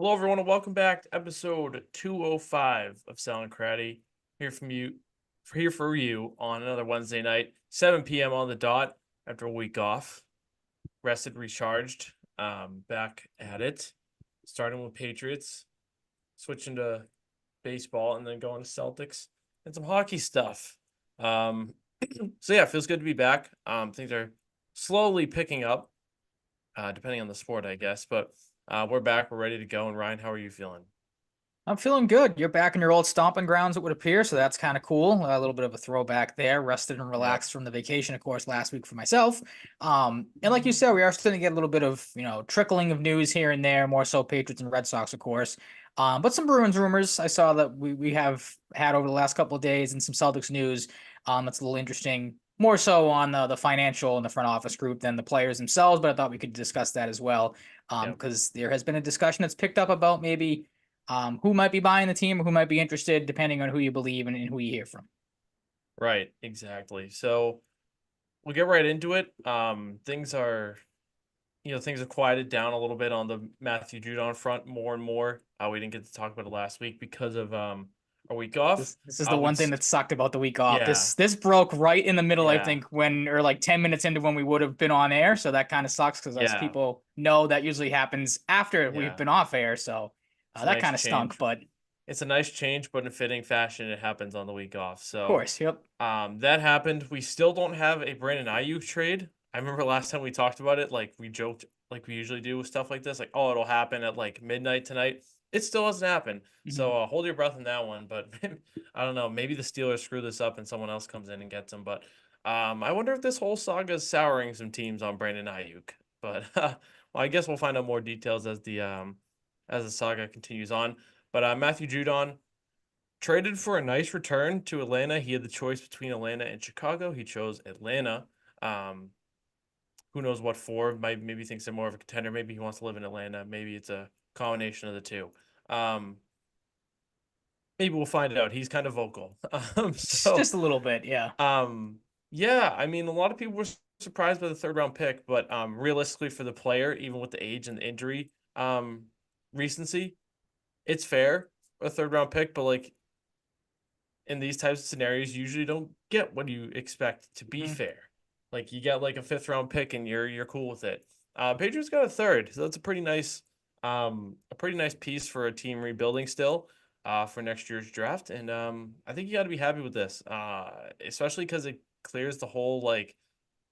Hello, everyone, and welcome back to episode 205 of Salvaggio and Cratty. Here for you on another Wednesday night, 7 p.m. on the dot after a week off. Rested, recharged, back at it. Starting with Patriots, switching to baseball, and then going to Celtics and some hockey stuff. So yeah, feels good to be back. Things are slowly picking up, depending on the sport, I guess, but we're back. We're ready to go. And Ryan, how are you feeling? I'm feeling good. You're back in your old stomping grounds, it would appear, so that's kind of cool. A little bit of a throwback there. Rested and Yep. relaxed from the vacation, of course, last week for myself. And like you said, we are starting to get a little bit of, trickling of news here and there, more so Patriots and Red Sox, of course. But some Bruins rumors I saw that we have had over the last couple of days and some Celtics news. That's a little interesting, more so on the financial and the front office group than the players themselves, but I thought we could discuss that as well. Yep. Because there has been a discussion that's picked up about maybe who might be buying the team or who might be interested, depending on who you believe and who you hear from. Right, exactly. So we'll get right into it. Things have quieted down a little bit on the Matthew Judon front more and more. We didn't get to talk about it last week because of our week off. This is the one thing that sucked about the week off. Yeah, This broke right in the middle, I yeah, think, when or like 10 minutes into when we would have been on air. So that kind of sucks because as yeah, people know, that usually happens after we've yeah. been off air. So It's a that nice kind of stunk, change. but of It's a nice change, but in fitting fashion, it happens on the week off. So course, yep. that happened. We still don't have a Brandon Ayuk trade. I remember last time we talked about it, like we joked, like we usually do with stuff like this, like, oh, it'll happen at like midnight tonight. It still hasn't happened. Mhm. So hold your breath on that one. But I don't know. Maybe the Steelers screw this up and someone else comes in and gets him. But I wonder if this whole saga is souring some teams on Brandon Ayuk. But well, I guess we'll find out more details as the saga continues on. But Matthew Judon traded for a nice return to Atlanta. He had the choice between Atlanta and Chicago. He chose Atlanta. Um, who knows what for? Maybe thinks they're more of a contender. Maybe he wants to live in Atlanta. Maybe it's a combination of the two. Um, maybe we'll find out. He's kind of vocal. So Just a little bit, yeah. um, yeah, I mean, a lot of people were surprised by the third round pick, but realistically for the player, even with the age and the injury recency, it's fair a third round pick. But like in these types of scenarios, you usually don't get what you expect to be Mhm. fair. Like you get like a fifth round pick and you're cool with it. Patriots got a third, so that's a pretty nice piece for a team rebuilding still for next year's draft. And I think you got to be happy with this, especially because it clears the whole like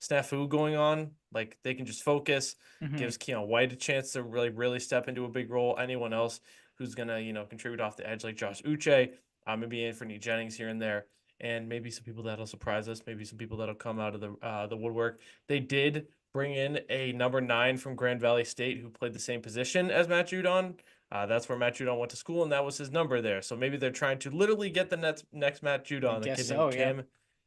snafu going on. Like they can just focus, Mhm. gives Keon White a chance to really step into a big role. Anyone else who's gonna contribute off the edge like Josh Uche, maybe Anthony Jennings here and there, and maybe some people that'll surprise us. Maybe some people that'll come out of the woodwork. They did bring in a number 9 from Grand Valley State who played the same position as Matt Judon. That's where Matt Judon went to school, and that was his number there. So maybe they're trying to literally get the next Matt I Judon, the guess kid named so, yeah.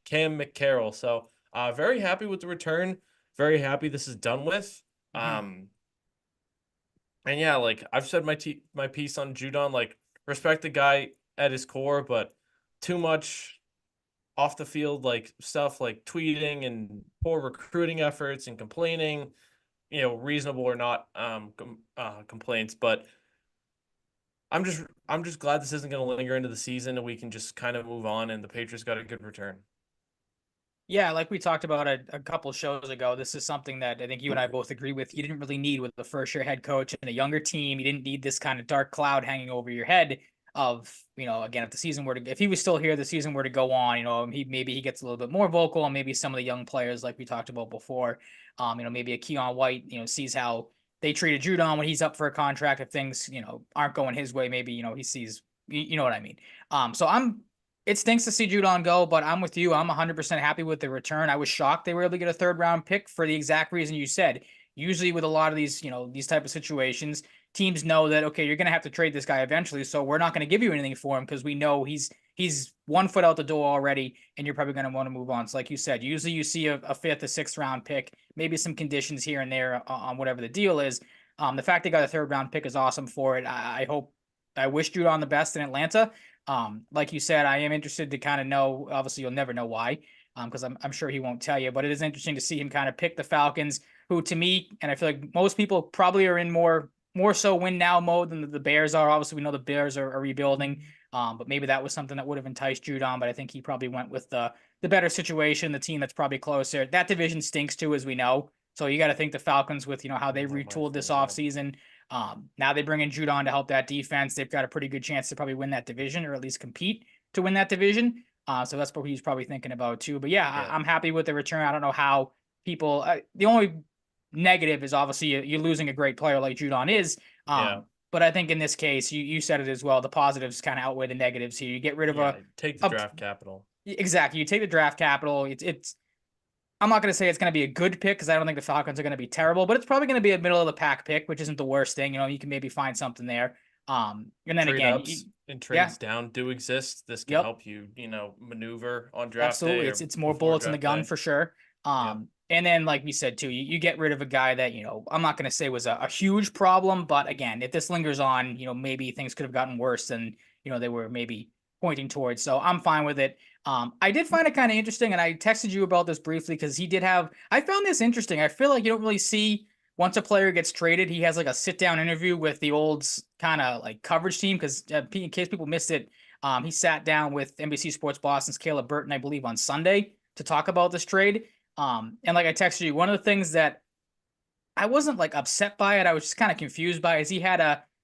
Cam McCarroll. So very happy with the return. Very happy this is done with. Mhm. Um, and yeah, like I've said my piece on Judon, like respect the guy at his core, but too much off the field like stuff like tweeting and poor recruiting efforts and complaining, reasonable or not complaints, but I'm just glad this isn't going to linger into the season and we can just kind of move on and the Patriots got a good return. Yeah, like we talked about a couple shows ago, this is something that I think you and I both agree with. You didn't really need with the first year head coach and a younger team. You didn't need this kind of dark cloud hanging over your head of, again, if the season were to, if he was still here, the season were to go on, maybe he gets a little bit more vocal and maybe some of the young players like we talked about before, maybe a Keon White, sees how they treated Judon when he's up for a contract. If things, aren't going his way, maybe, he sees, you know what I mean? So it stinks to see Judon go, but I'm with you. I'm 100% happy with the return. I was shocked they were able to get a third round pick for the exact reason you said. Usually, with a lot of these, these type of situations, teams know that okay, you're going to have to trade this guy eventually, so we're not going to give you anything for him because we know he's 1 foot out the door already, and you're probably going to want to move on. So, like you said, usually you see a fifth, a sixth round pick, maybe some conditions here and there on whatever the deal is. The fact they got a third round pick is awesome for it. I hope, I wish Judon the best in Atlanta. Like you said, I am interested to kind of know. Obviously, you'll never know why, because I'm sure he won't tell you. But it is interesting to see him kind of pick the Falcons, who to me, and I feel like most people probably are in more more so win now mode than the Bears are. Obviously, we know the Bears are rebuilding, but maybe that was something that would have enticed Judon. But I think he probably went with the better situation, the team that's probably closer. That division stinks too, as we know. So you got to think the Falcons with how they Oh, my retooled this fault, yeah. offseason. Now they bring in Judon to help that defense. They've got a pretty good chance to probably win that division or at least compete to win that division. So that's what he's probably thinking about too. But yeah, Yeah. I'm happy with the return. I don't know how people. The only negative is obviously you're losing a great player like Judon is. Yeah. But I think in this case, you said it as well. The positives kind of outweigh the negatives here. You get rid of Yeah. Take the draft capital. exactly. You take the draft capital. It's. I'm not going to say it's going to be a good pick because I don't think the Falcons are going to be terrible, but it's probably going to be a middle of the pack pick, which isn't the worst thing. You can maybe find something there. And then Trade again, ups and yeah, trades down do exist. This can yep. help you, maneuver on draft day Absolutely. or It's more before bullets in the draft gun day. for sure. Yep. And then like we said too, you get rid of a guy that, I'm not gonna say was a huge problem, but again, if this lingers on, maybe things could have gotten worse than, they were maybe pointing towards. So I'm fine with it. I did find it kind of interesting, and I texted you about this briefly because I found this interesting. I feel like you don't really see once a player gets traded, he has like a sit down interview with the old kind of like coverage team because in case people missed it, he sat down with NBC Sports Boston's Caleb Burton, I believe, on Sunday to talk about this trade. And like I texted you, one of the things that I wasn't like upset by it, I was just kind of confused by is he had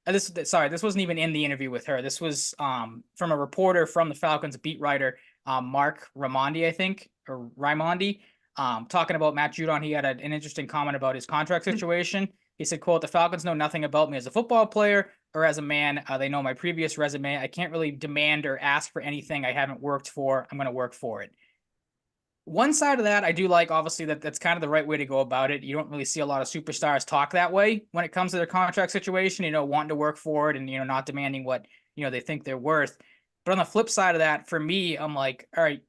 this wasn't even in the interview with her. This was from a reporter from the Falcons, beat writer Mark Raimondi, I think, or Raimondi, talking about Matt Judon. He had an interesting comment about his contract situation. He said, quote, "The Falcons know nothing about me as a football player or as a man. They know my previous resume. I can't really demand or ask for anything I haven't worked for. I'm going to work for it." One side of that, I do like, obviously, that's kind of the right way to go about it. You don't really see a lot of superstars talk that way when it comes to their contract situation, wanting to work for it and, not demanding what, they think they're worth. But on the flip side of that, for me, I'm like, all right,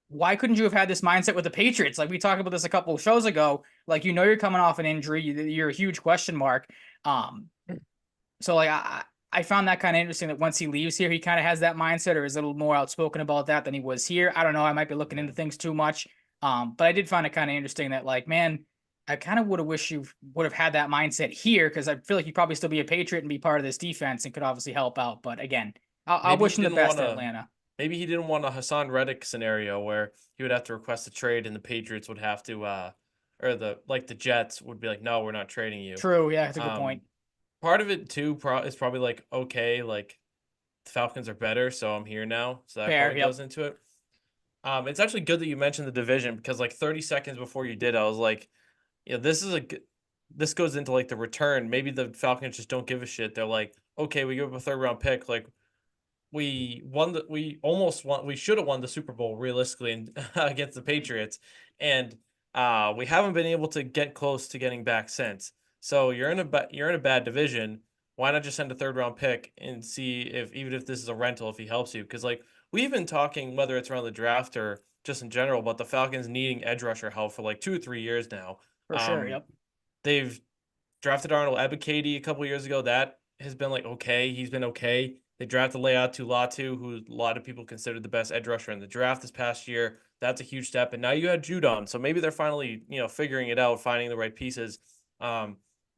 why couldn't you have had this mindset with the Patriots? Like we talked about this a couple of shows ago. Like, you're coming off an injury. You're a huge question mark. So like I found that kind of interesting that once he leaves here, he kind of has that mindset or is a little more outspoken about that than he was here. I don't know. I might be looking into things too much. But I did find it kind of interesting that like, man, I kind of would have wished you would have had that mindset here because I feel like you'd probably still be a Patriot and be part of this defense and could obviously help out. But again, I'll Maybe he wish him the didn't best want at to. Atlanta. Maybe he didn't want a Hassan Reddick scenario where he would have to request a trade and the Patriots would have to, or the Jets would be like, no, we're not trading you. True. Yeah, that's a good Um, point. Part of it too is probably like, okay, like the Falcons are better, so I'm here now. So that Fair. probably Yep. goes into it. It's actually good that you mentioned the division because like 30 seconds before you did, I was like, this goes into like the return. Maybe the Falcons just don't give a shit. They're like, okay, we give up a third round pick. Like we should have won the Super Bowl realistically against the Patriots, and we haven't been able to get close to getting back since. So you're in a bad division. Why not just send a third round pick and see if even if this is a rental, if he helps you? Because like we've been talking whether it's around the draft or just in general about the Falcons needing edge rusher help for like 2 or 3 years now. For sure. Um, Yep. they've drafted Arnold Ebiketie a couple years ago. That has been like okay. He's been okay. They drafted Leatu Latu, who a lot of people considered the best edge rusher in the draft this past year. That's a huge step. And now you had Judon. So maybe they're finally, figuring it out, finding the right pieces.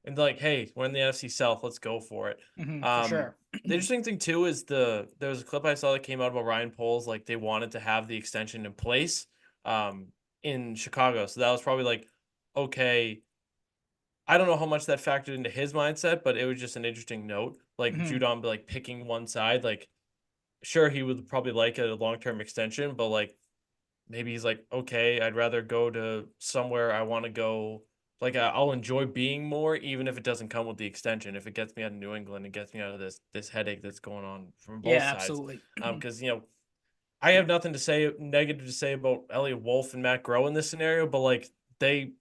And like, hey, we're in the NFC South. Let's go for it. For Um, sure. the interesting thing too is there was a clip I saw that came out about Ryan Poles. Like they wanted to have the extension in place um, in Chicago. So that was probably like, okay, I don't know how much that factored into his mindset, but it was just an interesting note. Like Judon, like picking one side. Like, sure, he would probably like a long term extension, but like maybe he's like, okay, I'd rather go to somewhere I want to go. Like, I'll enjoy being more, even if it doesn't come with the extension. If it gets me out of New England, it gets me out of this headache that's going on from both Yeah, sides. absolutely. Because I have nothing to say negative to say about Elliot Wolf and Matt Groh in this scenario, but like they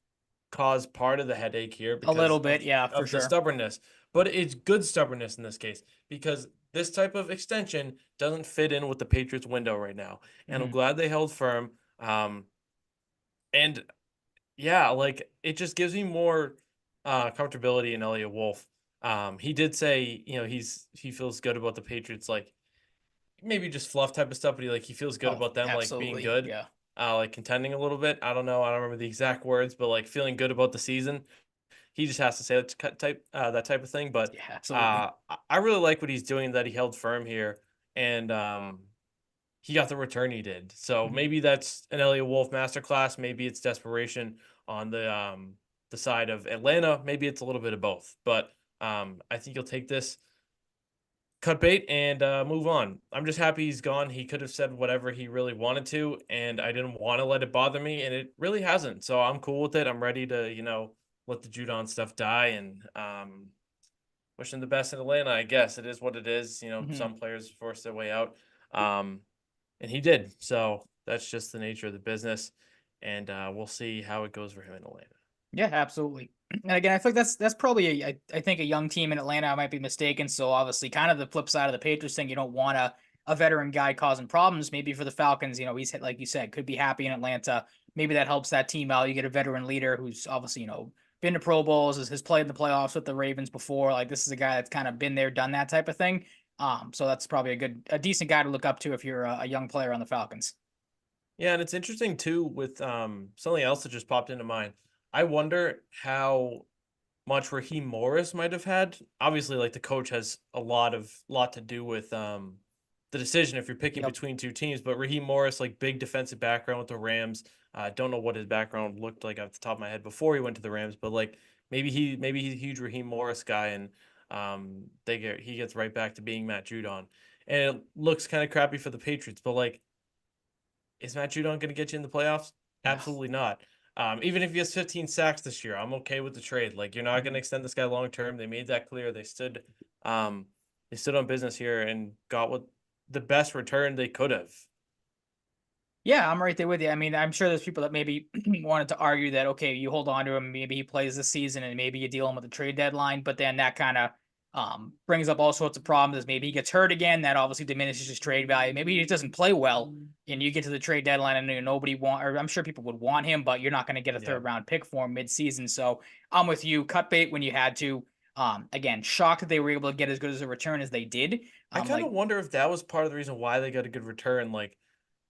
cause part of the headache here A because little bit. Yeah, for the sure. stubbornness. But it's good stubbornness in this case because this type of extension doesn't fit in with the Patriots window right now. And I'm glad they held firm. And yeah, like it just gives me more comfortability in Elliot Wolf. He did say, he feels good about the Patriots, like maybe just fluff type of stuff, but he feels good Oh, about them like being absolutely. good, Yeah. like contending a little bit. I don't know, I don't remember the exact words, but like feeling good about the season. he just has to say that type of thing. But Yeah, absolutely. I really like what he's doing. That he held firm here, and he got the return he did. So Mhm. maybe that's an Elliot Wolf masterclass. Maybe it's desperation on the side of Atlanta. Maybe it's a little bit of both. But I think he'll take this cut bait and move on. I'm just happy he's gone. He could have said whatever he really wanted to, and I didn't want to let it bother me, and it really hasn't. So I'm cool with it. I'm ready to, let the Judon stuff die and wish him the best in Atlanta. I guess it is what it is. Mhm. Some players force their way out, um, and he did. So that's just the nature of the business, and we'll see how it goes for him in Atlanta. Yeah, absolutely. And again, I think that's probably I think a young team in Atlanta. I might be mistaken. So obviously, kind of the flip side of the Patriots thing. You don't want a veteran guy causing problems. Maybe for the Falcons, he's like you said, could be happy in Atlanta. Maybe that helps that team out. You get a veteran leader who's obviously been to Pro Bowls, has played in the playoffs with the Ravens before. Like this is a guy that's kind of been there, done that type of thing. So that's probably a decent guy to look up to if you're a young player on the Falcons. Yeah, and it's interesting too with something else that just popped into mind. I wonder how much Raheem Morris might have had. Obviously, like the coach has a lot to do with the decision if you're picking Yep. between two teams. But Raheem Morris, like big defensive background with the Rams. I don't know what his background looked like off the top of my head before he went to the Rams, but like maybe he's a huge Raheem Morris guy, and he gets right back to being Matt Judon. And it looks kind of crappy for the Patriots, but like is Matt Judon going to get you in the playoffs? No. Absolutely not. Even if he has 15 sacks this year, I'm okay with the trade. Like you're not going to Mhm. extend this guy long term. They made that clear. Um, they stood on business here and got what the best return they could have. Yeah, I'm right there with you. I mean, I'm sure there's people that maybe wanted to argue that okay, you hold on to him, maybe he plays this season, and maybe you deal him with the trade deadline. But then that kind of brings up all sorts of problems. As maybe he gets hurt again, that obviously diminishes his trade value. Maybe he doesn't play well, and you get to the trade deadline, and nobody want, or I'm sure people would want him, but you're not going to get a Yeah, third round pick for him mid season. So I'm with you. Cut bait when you had to. Again, shocked that they were able to get as good as a return as they did. I kind Like of wonder if that was part of the reason why they got a good return. Like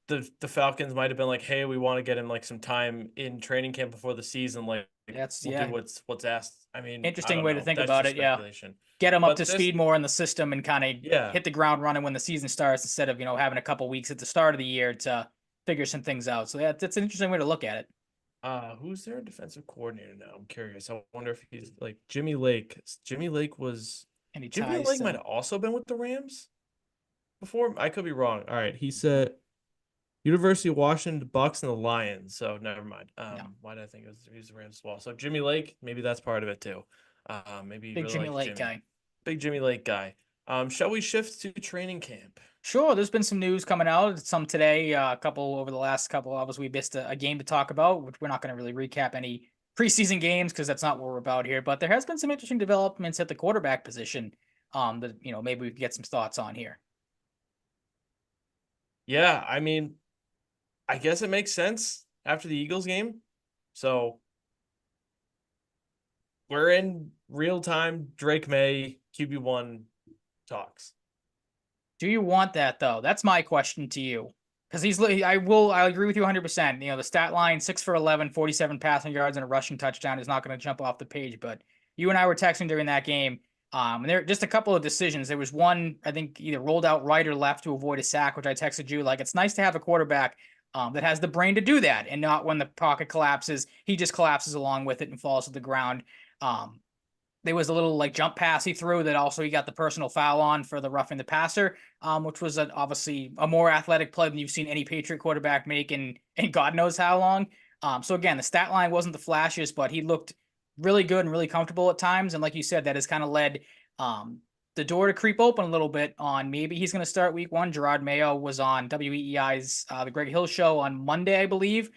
the Falcons might have been like, hey, we want to get him like some time in training camp before the season. Like that's we'll do yeah, what's asked. I mean, I interesting don't way to know. think That's about just it. Yeah. speculation. Get them up to But this, speed more in the system and kind of yeah. hit the ground running when the season starts instead of having a couple weeks at the start of the year to figure some things out. So yeah, that's an interesting way to look at it. Who's their defensive coordinator now? I'm curious. I wonder if he's like Jimmy Lake. Any Jimmy ties Lake might to have also been with the Rams before. I could be wrong. All right, he said University of Washington, the Bucks, and the Lions. So never mind. no Why did I think he was the Rams as well? So Jimmy Lake, maybe that's part of it too. Maybe you big really Jimmy like Lake Jimmy, guy? big Jimmy Lake guy. Shall we shift to training camp? Sure, there's been some news coming out. Some today, a couple over the last couple. Obviously, we missed a game to talk about, which we're not going to really recap any preseason games because that's not what we're about here. But there has been some interesting developments at the quarterback position. That maybe we could get some thoughts on here. Yeah, I mean, I guess it makes sense after the Eagles game. So we're in real time Drake May QB1 talks. Do you want that though? That's my question to you. Because I agree with you 100%. The stat line 6 for 11, 47 passing yards, and a rushing touchdown is not going to jump off the page. But you and I were texting during that game. And there just a couple of decisions. There was one, I think, either rolled out right or left to avoid a sack, which I texted you. Like, it's nice to have a quarterback that has the brain to do that and not when the pocket collapses, he just collapses along with it and falls to the ground. Um, there was a little like jump pass he threw that also he got the personal foul on for the roughing the passer, which was obviously a more athletic play than you've seen any Patriot quarterback make in God knows how long. So again, the stat line wasn't the flashiest, but he looked really good and really comfortable at times. And like you said, that has kind of led the door to creep open a little bit on maybe he's going to start week one. Gerard Mayo was on WEEI's The Greg Hill Show on Monday, I believe.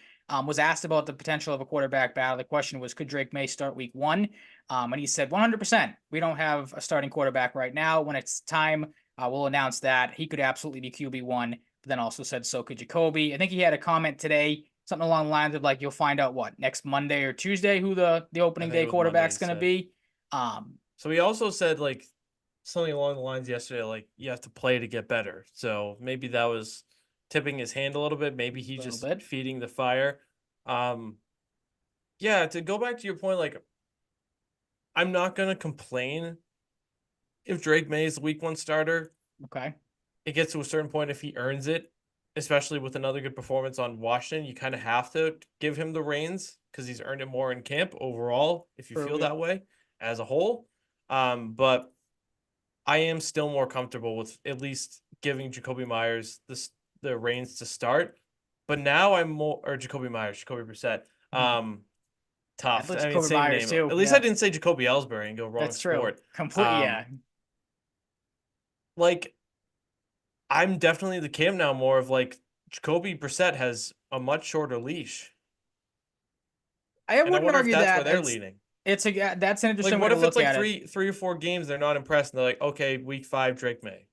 Was asked about the potential of a quarterback battle. The question was, could Drake May start week one? And he said 100%. We don't have a starting quarterback right now. When it's time, we'll announce that. He could absolutely be QB1, but then also said so could Jacoby. I think he had a comment today, something along the lines of like, you'll find out what, next Monday or Tuesday, who the I opening think day it was Monday, he quarterback's going to said. be. Um, So he also said like something along the lines yesterday, like you have to play to get better. So maybe that was tipping his hand a little bit. Maybe a he's little just bit. feeding the fire. Um, yeah, to go back to your point, like I'm not gonna complain if Drake May is the week 1 starter. Okay. It gets to a certain point if he earns it, especially with another good performance on Washington. You kind of have to give him the reins because he's earned it more in camp overall. If you True. feel Yep. that way as a whole, but I am still more comfortable with at least giving Jacoby Myers the reins to start. But now I'm more or Jacoby Brissett. Mhm. I Tough. thought I mean, Jacoby same Myers name. too. At least I Yeah, didn't say Jacoby Ellsbury and go wrong that's true. sport. Complete. Um, Yeah. like I'm definitely the camp now more of like Jacoby Brissett has a much shorter leash. I And I wouldn't wonder if argue that's where that. they're leaning. That's an Like, interesting way what to if it's look like at it. three or four games, they're not impressed, and they're like, okay, week 5, Drake May.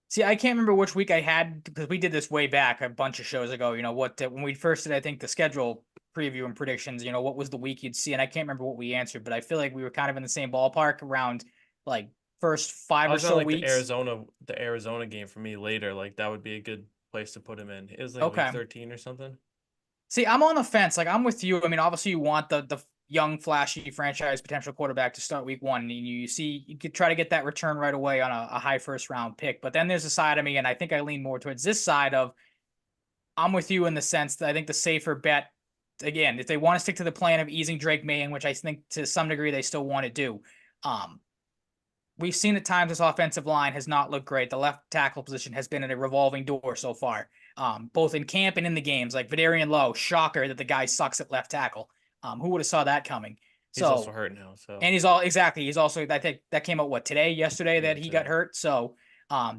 See, I can't remember which week I had because we did this way back a bunch of shows ago. When we first did, I think the schedule preview and predictions. What was the week you'd see, and I can't remember what we answered, but I feel like we were kind of in the same ballpark around like first I five or was on so like weeks. The Arizona game for me later. Like that would be a good place to put him in. It was like week Okay. 13 or something. See, I'm on the fence. Like I'm with you. I mean, obviously you want the young, flashy franchise potential quarterback to start week 1, and you see you could try to get that return right away on a high first round pick. But then there's a side of me, and I think I lean more towards this side of I'm with you in the sense that I think the safer bet, again, if they want to stick to the plan of easing Drake May, in which I think to some degree they still want to do. Um, we've seen at times this offensive line has not looked great. The left tackle position has been in a revolving door so far, both in camp and in the games. Like Vidarian Lowe, shocker that the guy sucks at left tackle. Who would have saw that coming? He's also So, hurt now, so and he's also, I think that came out yesterday yeah, that he got today. hurt. So,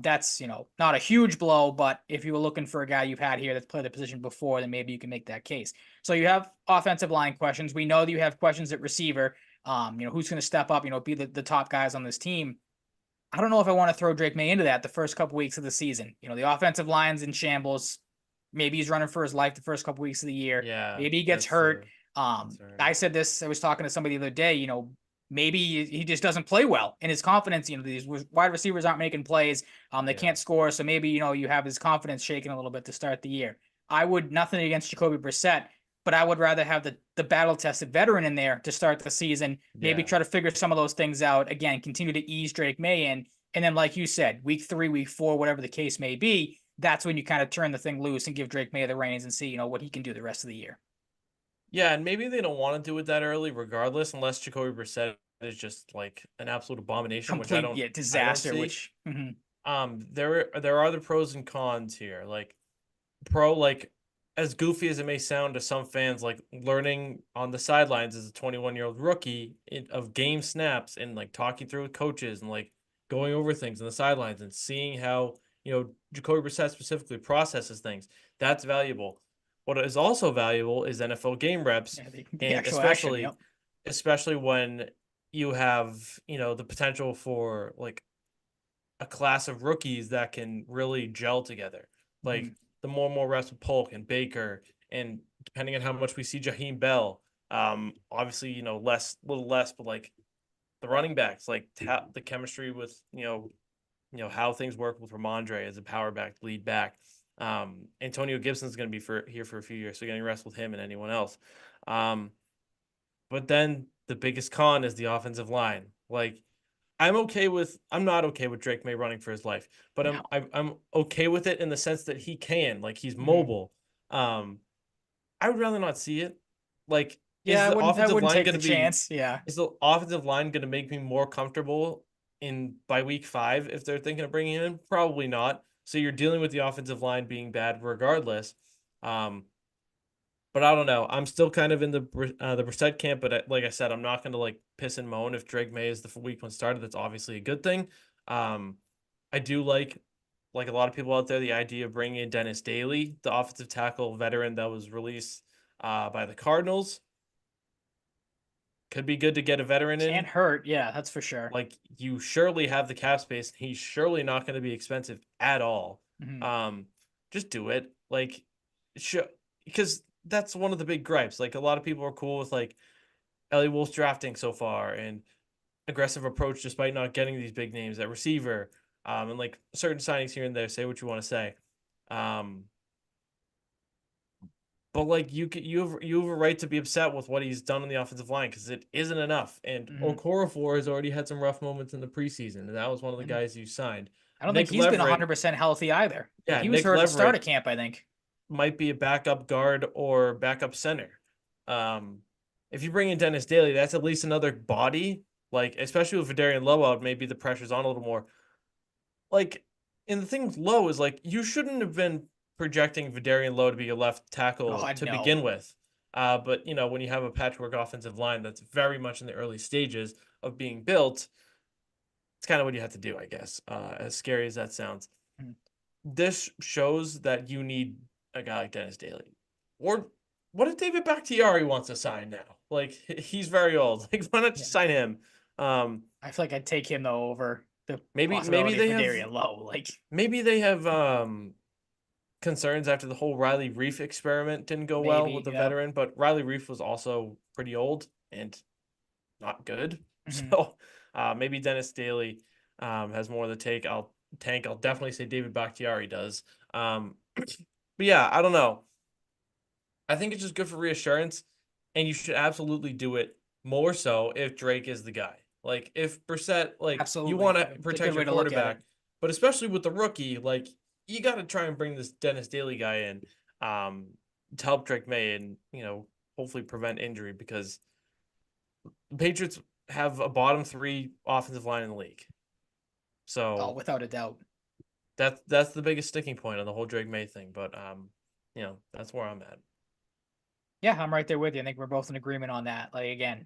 that's not a huge blow, but if you were looking for a guy you've had here that's played the position before, then maybe you can make that case. So you have offensive line questions. We know that you have questions at receiver. Who's going to step up? Be the top guys on this team. I don't know if I want to throw Drake May into that the first couple weeks of the season. The offensive line's in shambles. Maybe he's running for his life the first couple weeks of the year. Yeah, Maybe he gets that's hurt. the I concern. said this. I was talking to somebody the other day. Maybe he just doesn't play well, and his confidence. These wide receivers aren't making plays. They Yeah. can't score, so maybe you have his confidence shaken a little bit to start the year. I would nothing against Jacoby Brissett, but I would rather have the battle tested veteran in there to start the season. Maybe Yeah. try to figure some of those things out. Again, continue to ease Drake May in, and then like you said, week 3, week 4, whatever the case may be, that's when you kind of turn the thing loose and give Drake May the reins and see what he can do the rest of the year. Yeah, and maybe they don't want to do it that early, regardless, unless Jacoby Brissett is just like an absolute abomination, which Complete, yeah, I don't disaster. see. Which There are the pros and cons here. Like like as goofy as it may sound to some fans, like learning on the sidelines as a 21-year-old rookie of game snaps and like talking through with coaches and like going over things on the sidelines and seeing how Jacoby Brissett specifically processes things. That's valuable. What is also valuable is NFL game reps, yeah, the and actual action. especially Yep. especially when you have the potential for like a class of rookies that can really gel together. Like Mhm. the more and more reps with Polk and Baker, and depending on how much we see Jaheim Bell, obviously little less, but like the running backs, like the chemistry with how things work with Ramondre as a power back, lead back. Antonio Gibson's going to be here for a few years, so getting rest with him and anyone else. Um, but then the biggest con is the offensive line. Like I'm not okay with Drake May running for his life, but No. I'm okay with it in the sense that he can, like he's Mhm. mobile. I would rather not see it. Like, Yeah, I wouldn't take the chance. Yeah. is the offensive line gonna make me more comfortable in by week 5 if they're thinking of bringing him in? Probably not. So you're dealing with the offensive line being bad regardless. Um, but I don't know. I'm still kind of in the Brissett camp, but like I said, I'm not going to like piss and moan if Drake May is the week 1 starter. That's obviously a good thing. Um, I do like a lot of people out there, the idea of bringing in Dennis Daly, the offensive tackle veteran that was released by the Cardinals. Could be good to get a veteran Can't in. hurt. Yeah, that's for sure. Like you surely have the cap space. He's surely not going to be expensive at all. Mhm. Um, just do it. Like, because that's one of the big gripes. Like a lot of people are cool with like Ellie Wolf's drafting so far and aggressive approach despite not getting these big names at receiver. And like certain signings here and there. Say what you want to say. Um, But like you have a right to be upset with what he's done on the offensive line because it isn't enough. And Mhm. Okorafor has already had some rough moments in the preseason, and that was one of the And guys you signed. I don't think Nick he's been Leverett, 100% healthy either. Like yeah, he was Nick hurt at the start of Leverett camp, I think. might be a backup guard or backup center. Um, if you bring in Dennis Daly, that's at least another body. Like especially with Vidarian Lowe out, maybe the pressure's on a little more. Like, and the thing with Lowe is like you shouldn't have been projecting Vidarian Lowe to be a left tackle God, to no. begin with. But you know, when you have a patchwork offensive line that's very much in the early stages of being built, it's kind of what you have to do, I guess. As scary as that sounds, Mhm. this shows that you need a guy like Dennis Daly. Or what if David Bakhtiari wants to sign now? Like he's very old. Like why not Yeah. just sign him? I feel like I'd take him though over the Maybe possibility of they have Darian Lowe. Like maybe they have concerns after the whole Riley Reef experiment didn't go well maybe, with the yeah. veteran, but Riley Reef was also pretty old and not good. Mhm. So maybe Dennis Daly has more of the tank. I'll definitely say David Bakhtiari does. But yeah, I don't know. I think it's just good for reassurance, and you should absolutely do it more so if Drake is the guy. Like if Brissett, like you Absolutely. want to It's a protect good your way to look at it. quarterback, but especially with the rookie, like you got to try and bring this Dennis Daly guy in um, to help Drake May and hopefully prevent injury because the Patriots have a bottom three offensive line in the league. Oh, So without a doubt. that's the biggest sticking point on the whole Drake May thing. But that's where I'm at. Yeah, I'm right there with you. I think we're both in agreement on that. Like again,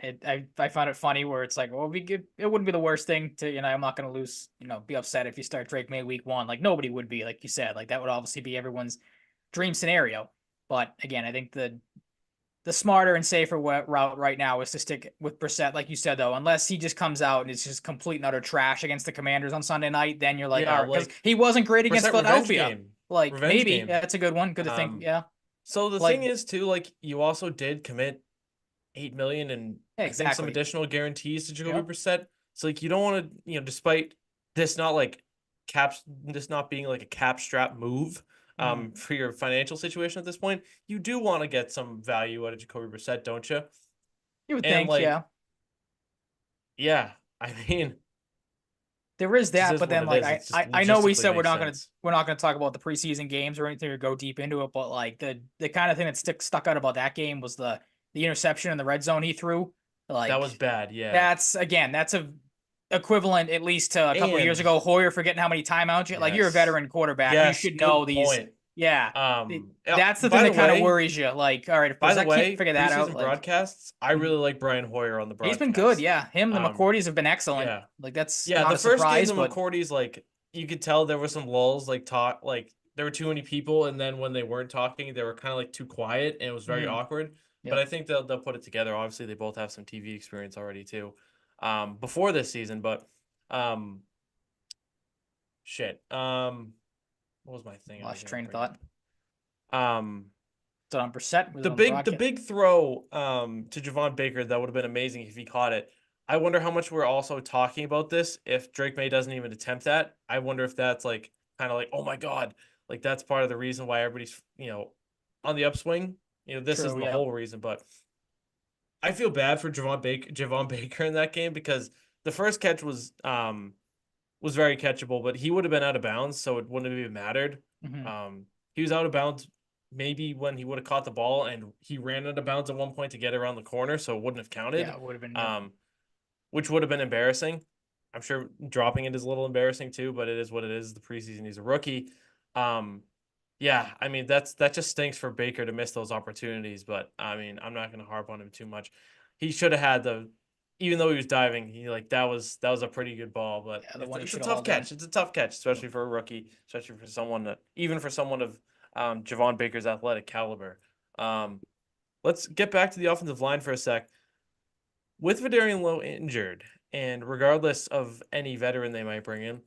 I found it funny where it's like, well, it wouldn't be the worst thing to, I'm not gonna lose, be upset if you start Drake May week 1. Like nobody would be, like you said. Like that would obviously be everyone's dream scenario. But again, I think the smarter and safer route right now is to stick with Brissett, like you said, though. Unless he just comes out and it's just complete and utter trash against the Commanders on Sunday night, then you're like, Yeah, all right, because like he wasn't great against Brissett revenge Philadelphia. game. Like Revenge maybe game. that's a good one. Good to think. Um, Yeah, so the thing like is too, like you also did commit 8 million and yeah, I think some exactly. additional guarantees to Jacoby Yep. Brissett. So like you don't want to, despite this not like this not being like a cap strap move Hmm. for your financial situation at this point, you do want to get some value out of Jacoby Brissett, don't you? You would And think, like, yeah. yeah, I mean, There is it just that, is but what then it like is. I, It's just I I know we logistically said makes sense. we're not gonna talk about the preseason games or anything or go deep into it, but like the kind of thing that stuck out about that game was the interception in the red zone he threw. That was Like bad, yeah. that's a equivalent at least to a couple of years And ago Hoyer forgetting how many timeouts you, like you're a yes, veteran quarterback, you yes, should know good these. point. Yeah, Yeah, that's the thing by the that kind of way, worries you. Like, all right, if by the Brissett can't way, figure that out, preseason like broadcasts, I mhm. really like Brian Hoyer on the He's been good. broadcast. Yeah, him, the Um, McCourties have been excellent. yeah. Like that's Yeah, not the a first game surprise, the but McCourties like you could tell there were some lulls, like there were too many people, and then when they weren't talking, they were kind of like too quiet and it was very mhm. awkward. But Yep. I think they'll put it together. Obviously, they both have some TV experience already too, before this season. But um, shit. What was my thing I was Lost gonna train of bring thought. up? Um, So on Brissett was the it on the big broadcast? throw to Javon Baker that would have been amazing if he caught it. I wonder how much we're also talking about this if Drake May doesn't even attempt that. I wonder if that's like kind of like, oh my God, like that's part of the reason why everybody's on the upswing. This isn't True. the Yeah. whole reason, but I feel bad for Javon Baker in that game because the first catch was very catchable, but he would have been out of bounds, so it wouldn't have even mattered. Hmm. He was out of bounds maybe when he would have caught the ball, and he ran out of bounds at one point to get around the corner, so it wouldn't have Yeah, counted, it would have been. Yep. um, which would have been embarrassing. I'm sure dropping it is a little embarrassing too, but it is what it is. The preseason, he's a rookie. Um, yeah, I mean that just stinks for Baker to miss those opportunities, but I mean I'm not going to harp on him too much. He should have had even though he was diving, he like that was a pretty good ball, but Yeah, the one he it's a should have tough hauled in. catch. It's a tough catch, Yep. especially for a rookie, especially for someone that even for someone of Javon Baker's athletic caliber. Um, let's get back to the offensive line for a sec. With Vidarian Lowe injured, and regardless of any veteran they might bring in,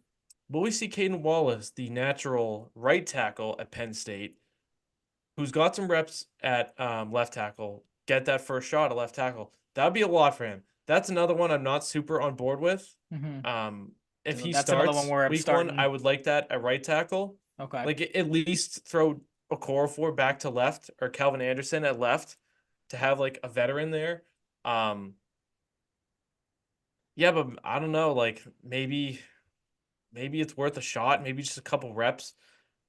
will we see Caden Wallace, the natural right tackle at Penn State, who's got some reps at left tackle, get that first shot at left tackle? That would be a lot for him. That's another one I'm not super on board with. Hmm. Um, if So he that's another one starts where I'm week 1, I starting. would like that at right tackle. Okay. Like at least throw Okorafor back to left or Calvin Anderson at left to have like a veteran there. Um, yeah, but I don't know. Like maybe it's worth a shot. Maybe just a couple reps.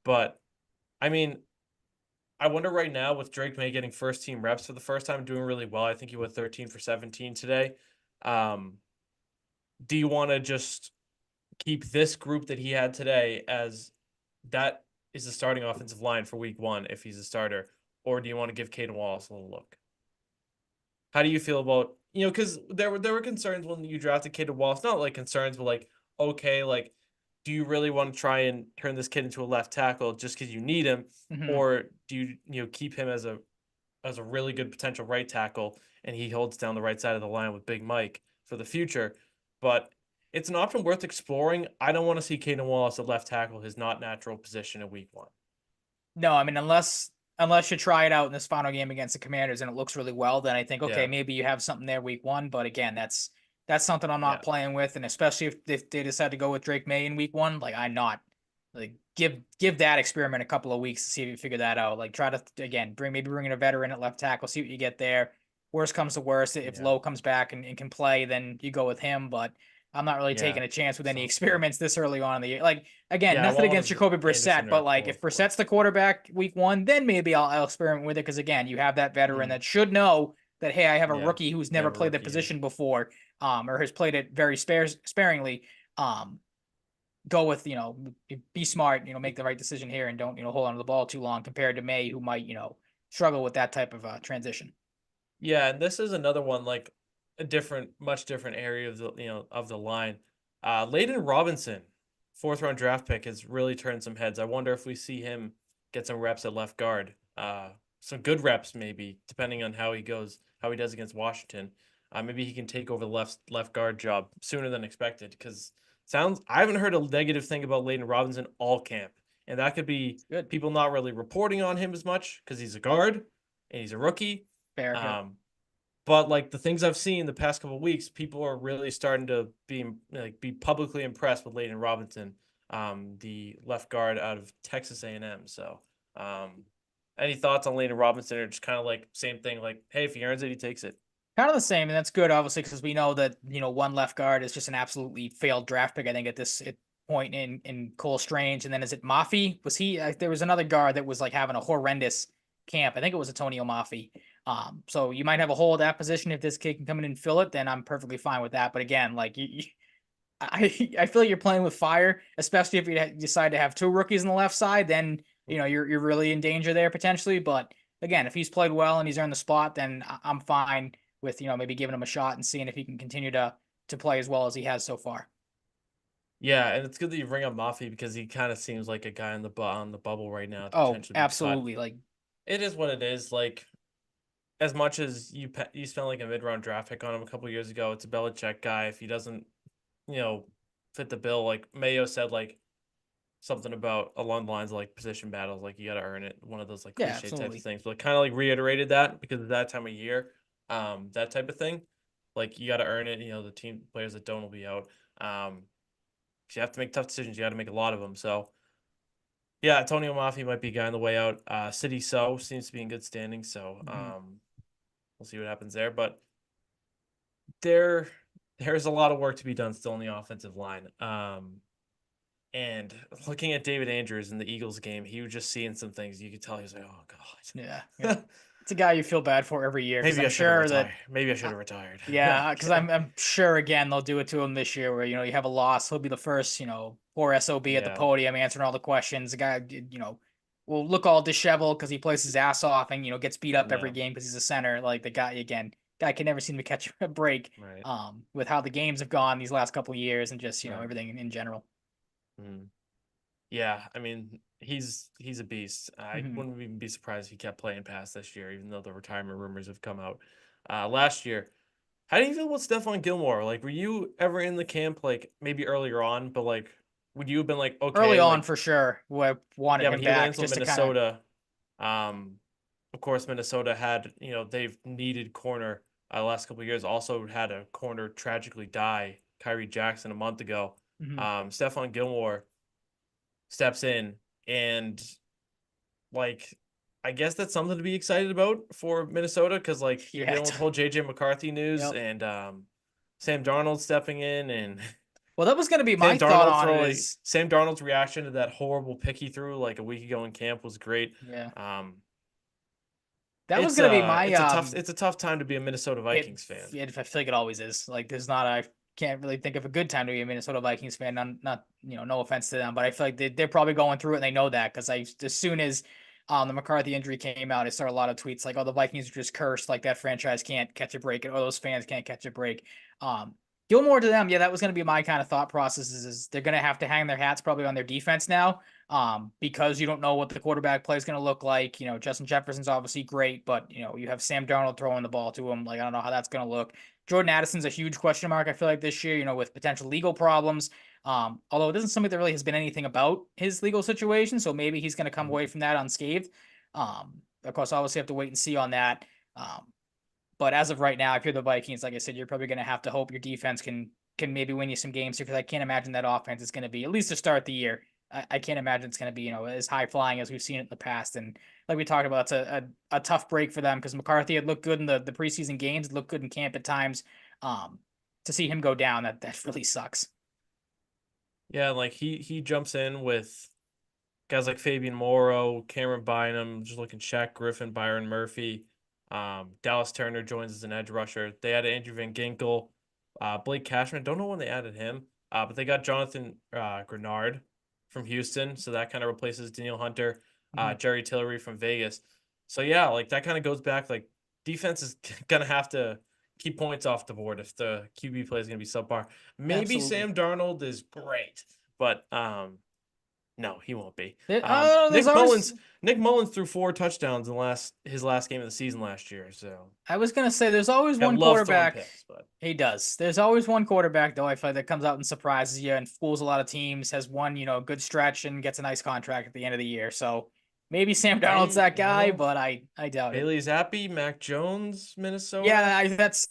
But I mean, I wonder right now with Drake May getting first team reps for the first time, doing really well. I think he went 13 for 17 today. Um, do you want to just keep this group that he had today as that is the starting offensive line for week one if he's a starter? Or do you want to give Caden Wallace a little look? How do you feel about, because there were concerns when you drafted Caden Wallace, not like concerns, but like, okay, like, do you really want to try and turn this kid into a left tackle just because you need him? Mhm. Or do you keep him as a really good potential right tackle and he holds down the right side of the line with Big Mike for the future? But it's an option worth exploring. I don't want to see Caden Wallace at left tackle, his not natural position in week one. No, I mean unless you try it out in this final game against the Commanders and it looks really well, then I think okay, Yeah. maybe you have something there week one. But again, that's something I'm not Yeah. playing with, and especially if they decide to go with Drake May in week one, like I'm not like give that experiment a couple of weeks to see if you figure that out. Like try to again bring in a veteran at left tackle, see what you get there. Worst comes to worst, if Yeah. Lowe comes back and can play, then you go with him. But I'm not really Yeah. taking a chance with any Sounds fair. experiments this early on in the year. Like again, Yeah, I nothing want one against of Jacoby Brissett, Anderson but or like if Okorafor. Brissett's the quarterback week one, then maybe I'll experiment with it because again, you have that veteran Mhm. that should know that hey, I have a Yeah. rookie who's You never have a played the rookie here. position before, or has played it very sparingly. Um, Go with be smart, make the right decision here and don't hold on to the ball too long compared to May who might struggle with that type of transition. Yeah, and this is another one like a different, much different area of the line. Layden Robinson, fourth round draft pick, has really turned some heads. I wonder if we see him get some reps at left guard. Some good reps maybe, depending on how he does against Washington. Maybe he can take over the left guard job sooner than expected. Because I haven't heard a negative thing about Layden Robinson all camp, and that could be Good. people not really reporting on him as much because he's a guard and he's a rookie. Fair. Yep. Um, but like the things I've seen the past couple of weeks, people are really starting to be publicly impressed with Layden Robinson, the left guard out of Texas A&M. So, any thoughts on Layden Robinson, or just kind of like same thing? Like, hey, if he earns it, he takes it. Kind of the same, and that's good, obviously, because we know that one left guard is just an absolutely failed draft pick. I think at this point in Cole Strange, and then is it Mafi? Was he? There was another guard that was like having a horrendous camp. I think it was Antonio Mafi. So you might have a hole at that position if this kid can come in and fill it. Then I'm perfectly fine with that. But again, like I feel like you're playing with fire, especially if you decide to have two rookies on the left side. Then you're really in danger there potentially. But again, if he's played well and he's earned the spot, then I'm fine with maybe giving him a shot and seeing if he can continue to play as well as he has so far. Yeah, and it's good that you bring up Mafi because he kind of seems like a guy on the bubble right now to Oh, potentially be cut. absolutely. Like It is what it is. Like as much as you spent like a mid round draft pick on him a couple years ago, it's a Belichick guy. If he doesn't you know, fit the bill. Like Mayo said, like something about along the lines of like position battles, like you got to earn it. One of those like yeah, cliche types of absolutely. things, but kind of like reiterated that because of that time of year, that type of thing. Like you got to earn it. The team players that don't will be out. Um, you have to make tough decisions. You got to make a lot of them. So yeah, Antonio Mafi might be a guy on the way out. City So seems to be in good standing. So Mhm. we'll see what happens there. But there there's a lot of work to be done still on the offensive line. And looking at David Andrews in the Eagles game, he was just seeing some things. You could tell he was like, "Oh Yeah, yeah. God, It's a guy you feel bad for every year because maybe I'm I should have sure that retired. Maybe I should uh, have retired." No, yeah, I'm because kidding. I'm sure again they'll do it to him this year where you have a loss. He'll be the first poor SOB at the Yeah, podium answering all the questions. The guy will look all disheveled because he plays his ass off and gets beat up every yeah, game because he's a center. Like the guy can never seem to catch a break. right. With how the games have gone these last couple of years and just Right. everything in general. Mhm. Yeah, I mean, he's a beast. I Hmm. wouldn't even be surprised if he kept playing past this year, even though the retirement rumors have come out. Last year, how do you feel about Stephon Gilmore? Like, were you ever in the camp, like maybe earlier on, but like, would you have been like, Early okay, on like, for sure, I wanted yeah, but him he back lands on just to kind of. Minnesota. Um, of course, Minnesota had, they've needed corner the last couple of years. Also had a corner tragically die, Kyrie Jackson, a month ago. Mhm. Stephon Gilmore steps in and like, I guess that's something to be excited about for Minnesota because like you're Yeah. dealing with the whole JJ McCarthy news Yep. and Sam Darnold stepping in and Well, that was going to be my thought on it is, Sam Darnold's reaction to that horrible pick he threw like a week ago in camp was great. yeah, Um, that was going to be my, it's a tough time to be a Minnesota Vikings fan. I feel like it always is. Like, there's not, I can't really think of a good time to be a Minnesota Vikings fan. Not, no offense to them, but I feel like they're probably going through it and they know that because as soon as the McCarthy injury came out, I saw a lot of tweets like, oh, the Vikings are just cursed. Like, that franchise can't catch a break, or those fans can't catch a break. Um, Gilmore to them, yeah, that was going to be my kind of thought process is they're going to have to hang their hats probably on their defense now. Because you don't know what the quarterback play is going to look like. Justin Jefferson's obviously great, but you have Sam Darnold throwing the ball to him. Like, I don't know how that's going to look. Jordan Addison's a huge question mark, I feel like, this year, with potential legal problems. Although it doesn't seem like there really has been anything about his legal situation, so maybe he's going to come away from that unscathed. Of course, obviously have to wait and see on that. But as of right now, if you're the Vikings, like I said, you're probably going to have to hope your defense can maybe win you some games here, because I can't imagine that offense is going to be, at least to start the year, I can't imagine it's going to be, as high flying as we've seen it in the past. And like we talked about, it's a tough break for them because McCarthy had looked good in the preseason games, looked good in camp at times. To see him go down, that really sucks. Yeah, like he jumps in with guys like Fabian Morrow, Cameron Bynum, just looking Shaq Griffin, Byron Murphy. Dallas Turner joins as an edge rusher. They added Andrew Van Ginkel, Blake Cashman. Don't know when they added him, but they got Jonathan Grenard from Houston, so that kind of replaces Daniel Hunter, Jerry Tillery from Vegas. So yeah, like that kind of goes back. Like defense is gonna have to keep points off the board if the QB play is gonna be subpar. Maybe Absolutely. Sam Darnold is great, but no, he won't be. There's always, Nick Mullins threw 4 touchdowns in his last game of the season last year. So I was gonna say there's always I one love throwing quarterback. picks, but He does. There's always one quarterback though, I feel like, that comes out and surprises you and fools a lot of teams, has one, good stretch and gets a nice contract at the end of the year. So maybe Sam Darnold's that guy, but I doubt it. Bailey Zappi, Mac Jones, Minnesota. Yeah,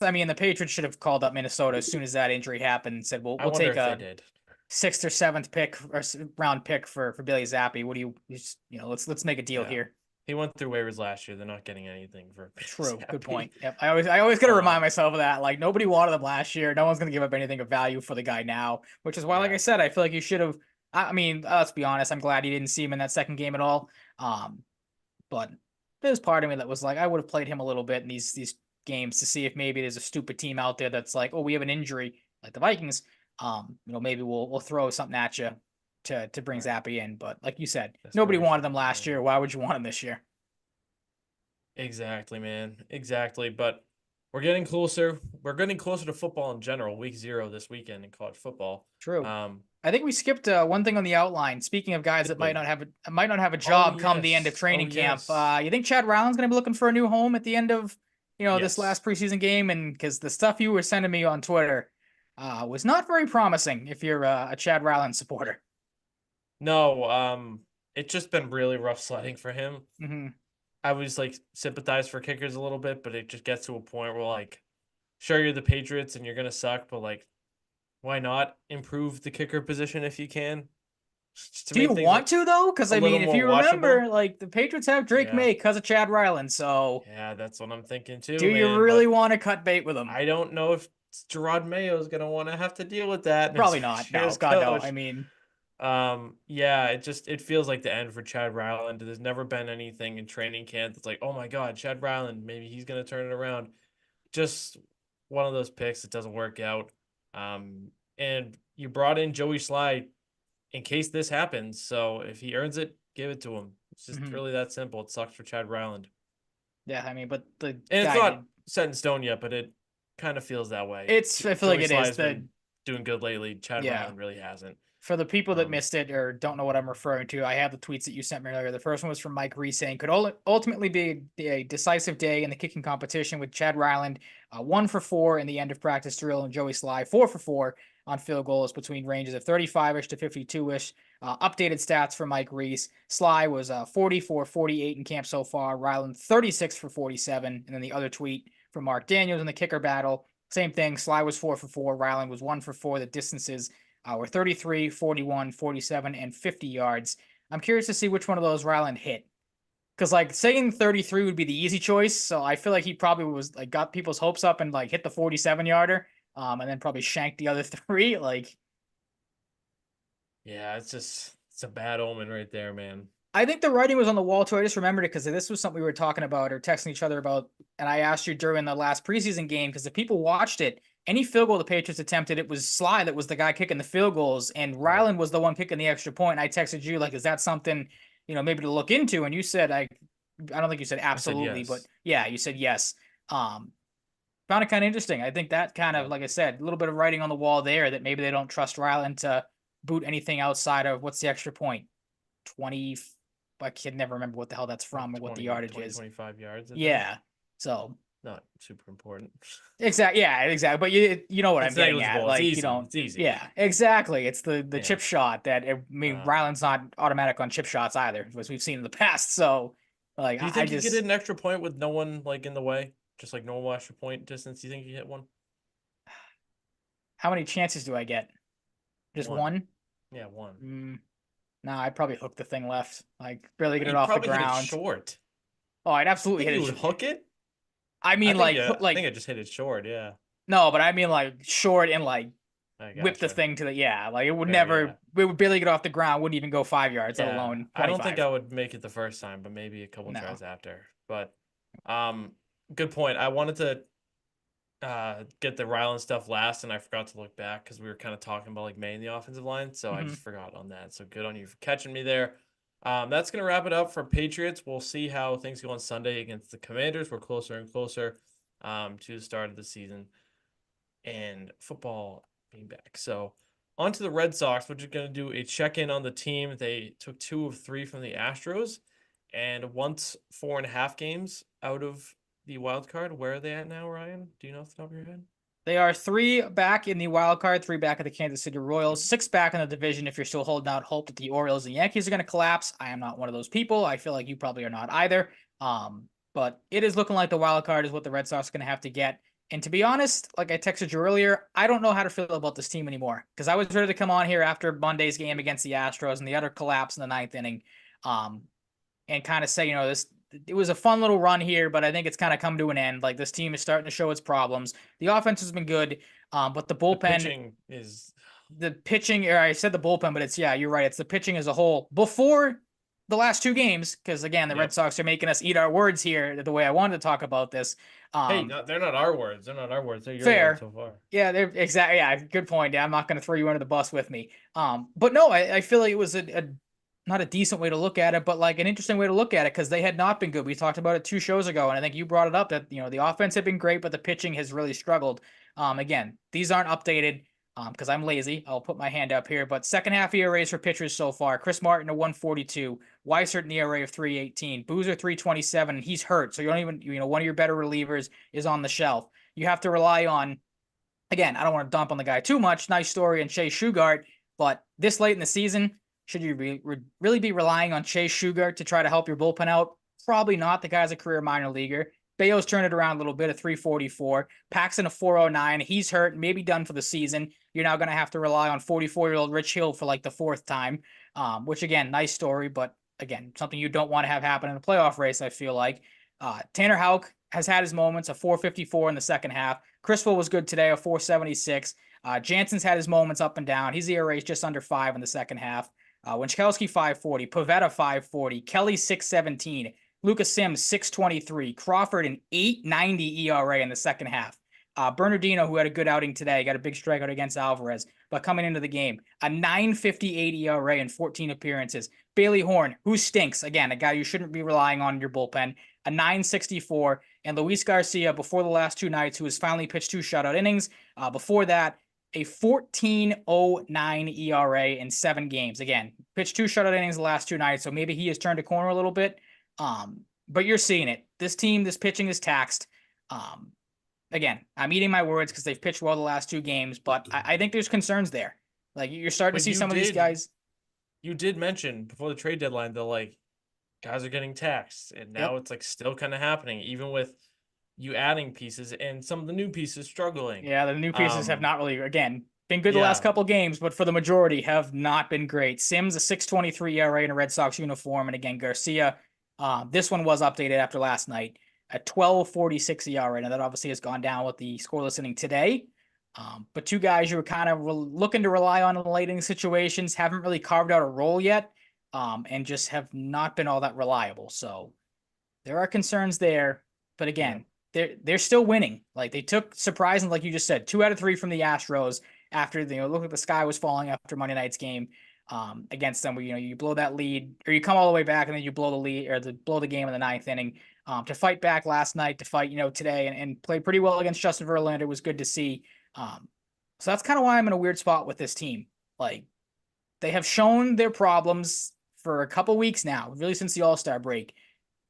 I mean, the Patriots should have called up Minnesota as soon as that injury happened and said, "Well, I we'll wonder take if they a did. sixth or seventh pick or round pick for Bailey Zappi. What do you just, let's make a deal Yeah. here." He went through waivers last year. They're not getting anything for True. Good Zappi. point. Yep. I always gotta remind myself of that. Like, nobody wanted him last year. No one's gonna give up anything of value for the guy now, which is why, like I Yeah. said, I feel like you should have. I mean, let's be honest. I'm glad you didn't see him in that second game at all. But there's part of me that was like, I would have played him a little bit in these games to see if maybe there's a stupid team out there that's like, oh, we have an injury like the Vikings. Maybe we'll throw something at you to bring Zappy in. But like you said, nobody wanted him last year. Why would you want him this year? Exactly, man. Exactly. But we're getting closer. We're getting closer to football in general. Week 0 this weekend in college football. True. I think we skipped one thing on the outline. Speaking of guys that might not have a job come the end of training camp, you think Chad Ryland's going to be looking for a new home at the end of this last preseason game? And because the stuff you were sending me on Twitter was not very promising if you're a Chad Ryland supporter. No, it's just been really rough sledding for him. Mm-hmm. I was like sympathize for kickers a little bit, but it just gets to a point where like, sure, you're the Patriots and you're gonna suck, but like, why not improve the kicker position if you can? Do you want to though? Because I mean, if you remember, like the Patriots have Drake Maye because of Chad Ryland, so yeah, that's what I'm thinking too. Do you really want to cut bait with him? I don't know if Gerard Mayo is gonna want to have to deal with that. Probably not. No, God no. I mean, yeah, it feels like the end for Chad Ryland. There's never been anything in training camp that's like, oh my God, Chad Ryland, maybe he's gonna turn it around. Just one of those picks that doesn't work out. And you brought in Joey Slye in case this happens. So if he earns it, give it to him. It's just really that simple. It sucks for Chad Ryland. Yeah, I mean, but it's not set in stone yet, but it kind of feels that way. I feel like it is. Been doing good lately. Chad Ryland really hasn't. For the people that missed it or don't know what I'm referring to, I have the tweets that you sent me earlier. The first one was from Mike Reese saying, could ultimately be a decisive day in the kicking competition with Chad Ryland 1 for 4 in the end of practice drill and Joey Slye 4 for 4 on field goals between ranges of 35-ish to 52-ish. Updated stats for Mike Reese. Slye was 40 for 48 in camp so far. Ryland 36 for 47. And then the other tweet from Mark Daniels in the kicker battle. Same thing. Slye was 4 for 4. Ryland was 1 for 4. The distances were 33, 41, 47, and 50 yards. I'm curious to see which one of those Ryland hit. Because like saying 33 would be the easy choice. So I feel like he probably was like got people's hopes up and like hit the 47 yarder. And then probably shanked the other three. Like, Yeah, it's a bad omen right there, man. I think the writing was on the wall too. I just remembered it because this was something we were talking about or texting each other about. And I asked you during the last preseason game because if people watched it, any field goal the Patriots attempted, it was Sly that was the guy kicking the field goals, and Right. Ryland was the one kicking the extra point. And I texted you like, is that something maybe to look into? And you said I don't think you said I said absolutely, but yes. yeah, you said yes. Um, Found it kind of interesting. I think that kind of, Yeah. like I said, a little bit of writing on the wall there that maybe they don't trust Ryland to boot anything outside of what's the extra point? 20. I can never remember what the hell that's Like from or what the 20, yardage 20, is. 25 yards, I think. Yeah. So Not super important. exactly. Yeah, exactly. But you know what I'm It's getting at. negligible. It's Like, you easy. don't. It's easy. Yeah, exactly. It's the Yeah. chip shot that I mean, Um, Ryland's not automatic on chip shots either, as we've seen in the past. So, like, do you I think he could hit just an extra point with no one like in the way? Just like normal extra point distance? Do you think he hit one? how many chances do I get? Just One. one? Yeah, one. Nah, I'd probably hook the thing left. Like, barely get it You'd off the probably hit it ground. short. Oh, I'd I absolutely think hit you it. would hook it. I I mean, think like, yeah, I think I just hit it short. Yeah, no, but I mean, like, short and like I whip the gotcha. thing to the yeah. Like, it would Fair, yeah, never. It would barely get off the ground. Wouldn't even go 5 yards, let yeah. alone I don't think 25. I would make it the first time, but maybe a couple No. tries after. But, um, good point. I wanted to get the Ryland stuff last, and I forgot to look back because we were kind of talking about like Maye in the offensive line, so I Hmm. just forgot on that. So good on you for catching me there. That's gonna wrap it up for Patriots. We'll see how things go on Sunday against the Commanders. We're closer and closer to the start of the season and football being back. So on to the Red Sox. We're just gonna do a check-in on the team. They took 2 of 3 from the Astros, and once 4.5 games out of the wild card. Where are they at now, Ryan? Do you know off the top of your head? They are 3 back in the wild card, 3 back at the Kansas City Royals, 6 back in the division. If you're still holding out hope that the Orioles and Yankees are going to collapse, I am not one of those people. I feel like you probably are not either. But it is looking like the wild card is what the Red Sox are going to have to get. And to be honest, like I texted you earlier, I don't know how to feel about this team anymore because I was ready to come on here after Monday's game against the Astros and the utter collapse in the ninth inning, um, and kind of say, this it was a fun little run here, but I think it's kind of come to an end. Like this team is starting to show its problems. The offense has been good, but the The bullpen, pitching is the pitching, or I said the bullpen, but it's, yeah, you're right. It's the pitching as a whole before the last 2 games. Because again, the Red yep. Sox are making us eat our words here the way I wanted to talk about this. Hey, Um, no, they're not our words. They're not our words. They're your words Fair. so far. Yeah, they're exactly. Yeah, good point. Yeah, I'm not going to throw you under the bus with me. But no, I feel like it was a not a decent way to look at it, but like an interesting way to look at it because they had not been good. We talked about it 2 shows ago, and I think you brought it up that the offense had been great, but the pitching has really struggled. Again, these aren't updated because I'm lazy. I'll put my hand up here, but second half ERAs for pitchers so far: Chris Martin a 142, Weissert an ERA of 318, Boozer 327, and he's hurt, so you don't even one of your better relievers is on the shelf. You have to rely on, again, I don't want to dump on the guy too much. Nice story and Chase Shugart, but this late in the season, should you really be relying on Chase Shugart to try to help your bullpen out? Probably not. The guy's a career minor leaguer. Bayo's turned it around a little bit, a 344. Paxton a 409. He's hurt, maybe done for the season. You're now going to have to rely on 44-year-old Rich Hill for like the 4th time, which again, nice story, but again, something you don't want to have happen in a playoff race, I feel like. Tanner Houck has had his moments, a 454 in the second half. Criswell was good today, a 476. Jansen's had his moments up and down. He's ERA just under 5 in the second half. Winchkowski 540, Pavetta 540, Kelly 617, Lucas Sims 623, Crawford an 890 ERA in the second half. Bernardino, who had a good outing today, got a big strikeout against Alvarez, but coming into the game, a 958 ERA in 14 appearances. Bailey Horn, who stinks, again, a guy you shouldn't be relying on in your bullpen, a 964, and Luis Garcia before the last 2 nights, who has finally pitched 2 shutout innings. Before that, a 14.09 ERA in 7 games. Again, pitched 2 shutout innings the last 2 nights, so maybe he has turned a corner a little bit. But you're seeing it. This team, this pitching is taxed. Again, I'm eating my words because they've pitched well the last 2 games, but I think there's concerns there. Like you're starting to But see some of these guys. you did mention before the trade deadline that like guys are getting taxed, and now Yep. it's like still kind of happening, even with you adding pieces and some of the new pieces struggling. Yeah, the new pieces have not really, again, been good the last Yeah, couple games, but for the majority have not been great. Sims a 623 ERA in a Red Sox uniform, and again, Garcia This one was updated after last night at 12.46 ERA. Now that obviously has gone down with the scoreless inning today. But two guys you were kind of looking to rely on in the late inning situations haven't really carved out a role yet, and just have not been all that reliable. So there are concerns there. But again, they're still winning. Like they took surprising, like you just said, 2 out of 3 from the Astros after look like the sky was falling after Monday night's game against them. Where you blow that lead, or you come all the way back and then you blow the lead or blow the game in the ninth inning. To fight back last night, to fight today, and play pretty well against Justin Verlander was good to see. So that's kind of why I'm in a weird spot with this team. Like they have shown their problems for a couple weeks now, really since the All-Star break,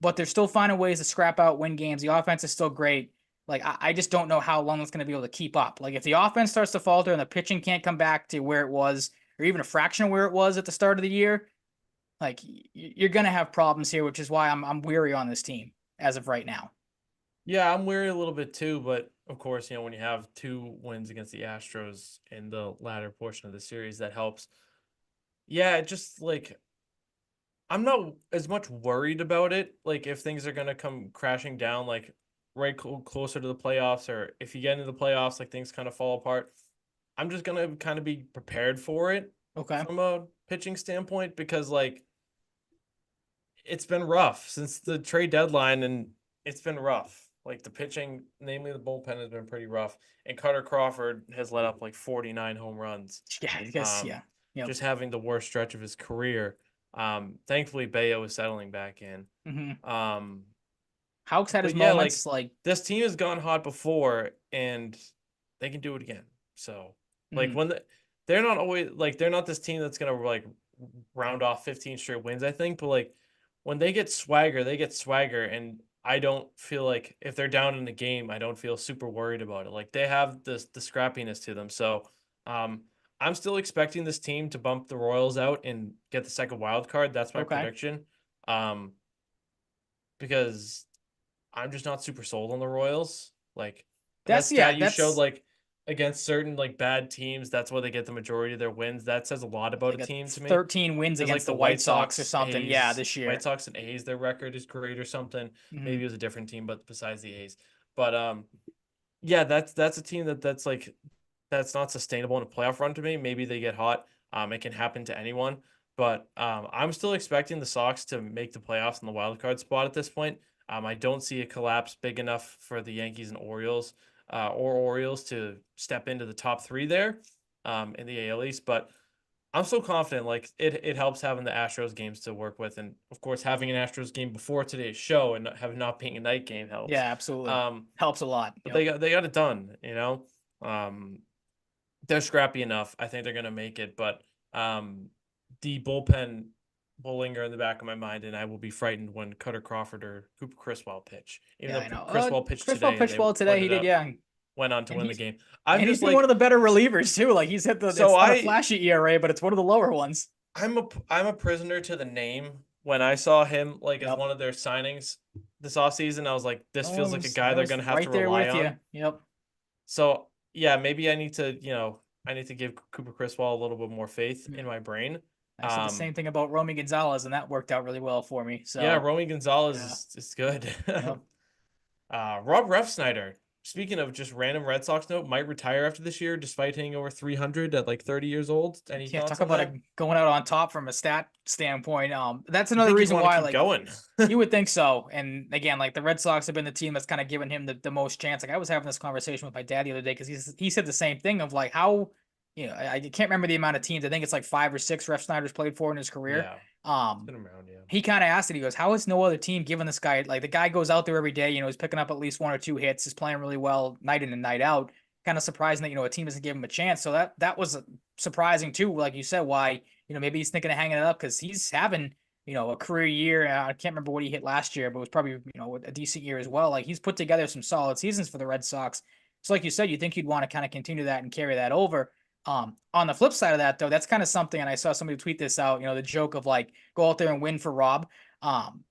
but they're still finding ways to scrap out, win games. The offense is still great. Like I just don't know how long it's going to be able to keep up. Like if the offense starts to falter and the pitching can't come back to where it was, or even a fraction of where it was at the start of the year, like you're going to have problems here, which is why I'm weary on this team as of right now. Yeah, I'm weary a little bit too, but of course, when you have 2 wins against the Astros in the latter portion of the series, that helps. Yeah, just like I'm not as much worried about it. Like if things are gonna come crashing down, like right closer to the playoffs, or if you get into the playoffs, like things kind of fall apart. I'm just gonna kind of be prepared for it Okay. from a pitching standpoint because like it's been rough since the trade deadline, and it's been rough. Like the pitching, namely the bullpen, has been pretty rough. And Carter Crawford has let up like 49 home runs. Yeah, I guess, yeah. Yep. Just having the worst stretch of his career. Thankfully Bayo is settling back in. Mm-hmm. Um, Houck's had his but yeah, like moments, like this team has gone hot before, and they can do it again. So like mhm. they're not always like they're not this team that's gonna like round off 15 straight wins, I think, but like when they get swagger, they get swagger, and I don't feel like if they're down in the game, I don't feel super worried about it. Like they have the scrappiness to them. So um I'm still expecting this team to bump the Royals out and get the second wild card. That's my Okay. prediction. Um because I'm just not super sold on the Royals. Like that That's yeah, stat you showed, that's like against certain like bad teams, that's where they get the majority of their wins. That says a lot about a like a team to me. 13 wins Because like against the the White Sox or something. Yeah, this White year. Sox and A's, their record is great or something. Mm-hmm. Maybe it was a different team, but besides the A's. But yeah, that's a team that's like that's not sustainable in a playoff run to me. Maybe they get hot. It can happen to anyone. But I'm still expecting the Sox to make the playoffs in the wild card spot at this point. I don't see a collapse big enough for the Yankees and Orioles to step into the top 3 there in the AL East. But I'm so confident. Like it helps having the Astros games to work with, and of course having an Astros game before today's show and having not being a night game helps. Yeah, absolutely. Um, Helps a lot. but Yep. they got it done. Um, they're scrappy enough. I think they're gonna make it, but the bullpen will linger in the back of my mind, and I will be frightened when Cutter Crawford or Cooper Criswell pitch. Even Yeah, though I know. Criswell pitched Chris Paul today and pitched they well today. He did, yeah. went on to And win the he's game. I'm and he's just been one like of the better relievers too. Like he's hit the so it's not a flashy ERA, but it's one of the lower ones. I'm a prisoner to the name. When I saw him like as Yep. one of their signings this offseason, I was like, this Oh, feels like a guy I they're was gonna have to right there rely with on. you. Yep. So yeah, maybe I need to give Cooper Criswell a little bit more faith Yeah. in my brain. I said the Um, same thing about Romy Gonzalez, and that worked out really well for me. yeah, So Romy Gonzalez yeah. is good. Yep. Rob Refsnyder. Speaking of just random Red Sox note, might retire after this year despite hitting over 300 at like 30 years old. Any Yeah, thoughts talk on about that? a going out on top from a stat standpoint. That's You another think he'd reason want to why, keep like, going? you would think so. And again, like the Red Sox have been the team that's kind of given him the most chance. Like I was having this conversation with my dad the other day because he said the same thing of like how, I can't remember the amount of teams. I think it's like 5 or 6 Ref Snyder's played for in his career. Yeah, it's Um, been around, yeah. he kind of asked it. He goes, "How is no other team giving this guy like the guy goes out there every day? He's picking up at least 1 or 2 hits. Is playing really well night in and night out. Kind of surprising that a team doesn't give him a chance. So that was surprising too. Like you said, why maybe he's thinking of hanging it up because he's having a career year. I can't remember what he hit last year, but it was probably a decent year as well. Like he's put together some solid seasons for the Red Sox. So like you said, you think you'd want to kind of continue that and carry that over. On the flip side of that, though, that's kind of something, and I saw somebody tweet this out, the joke of like, go out there and win for Rob. Um,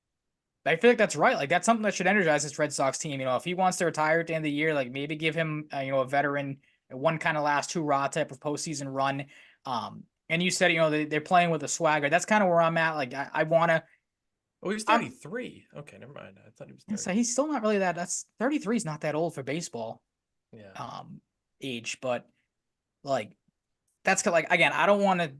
I feel like that's right. Like, that's something that should energize this Red Sox team. If he wants to retire at the end of the year, like maybe give him, a veteran, one kind of last hurrah type of postseason run. And you said, they're playing with a swagger. That's kind of where I'm at. Like, I want to Oh, he's I'm 33. Okay, never mind. I thought he was so 30. he's still not really that. That's 33 is not that old for baseball Yeah. age, but like like again, I don't want to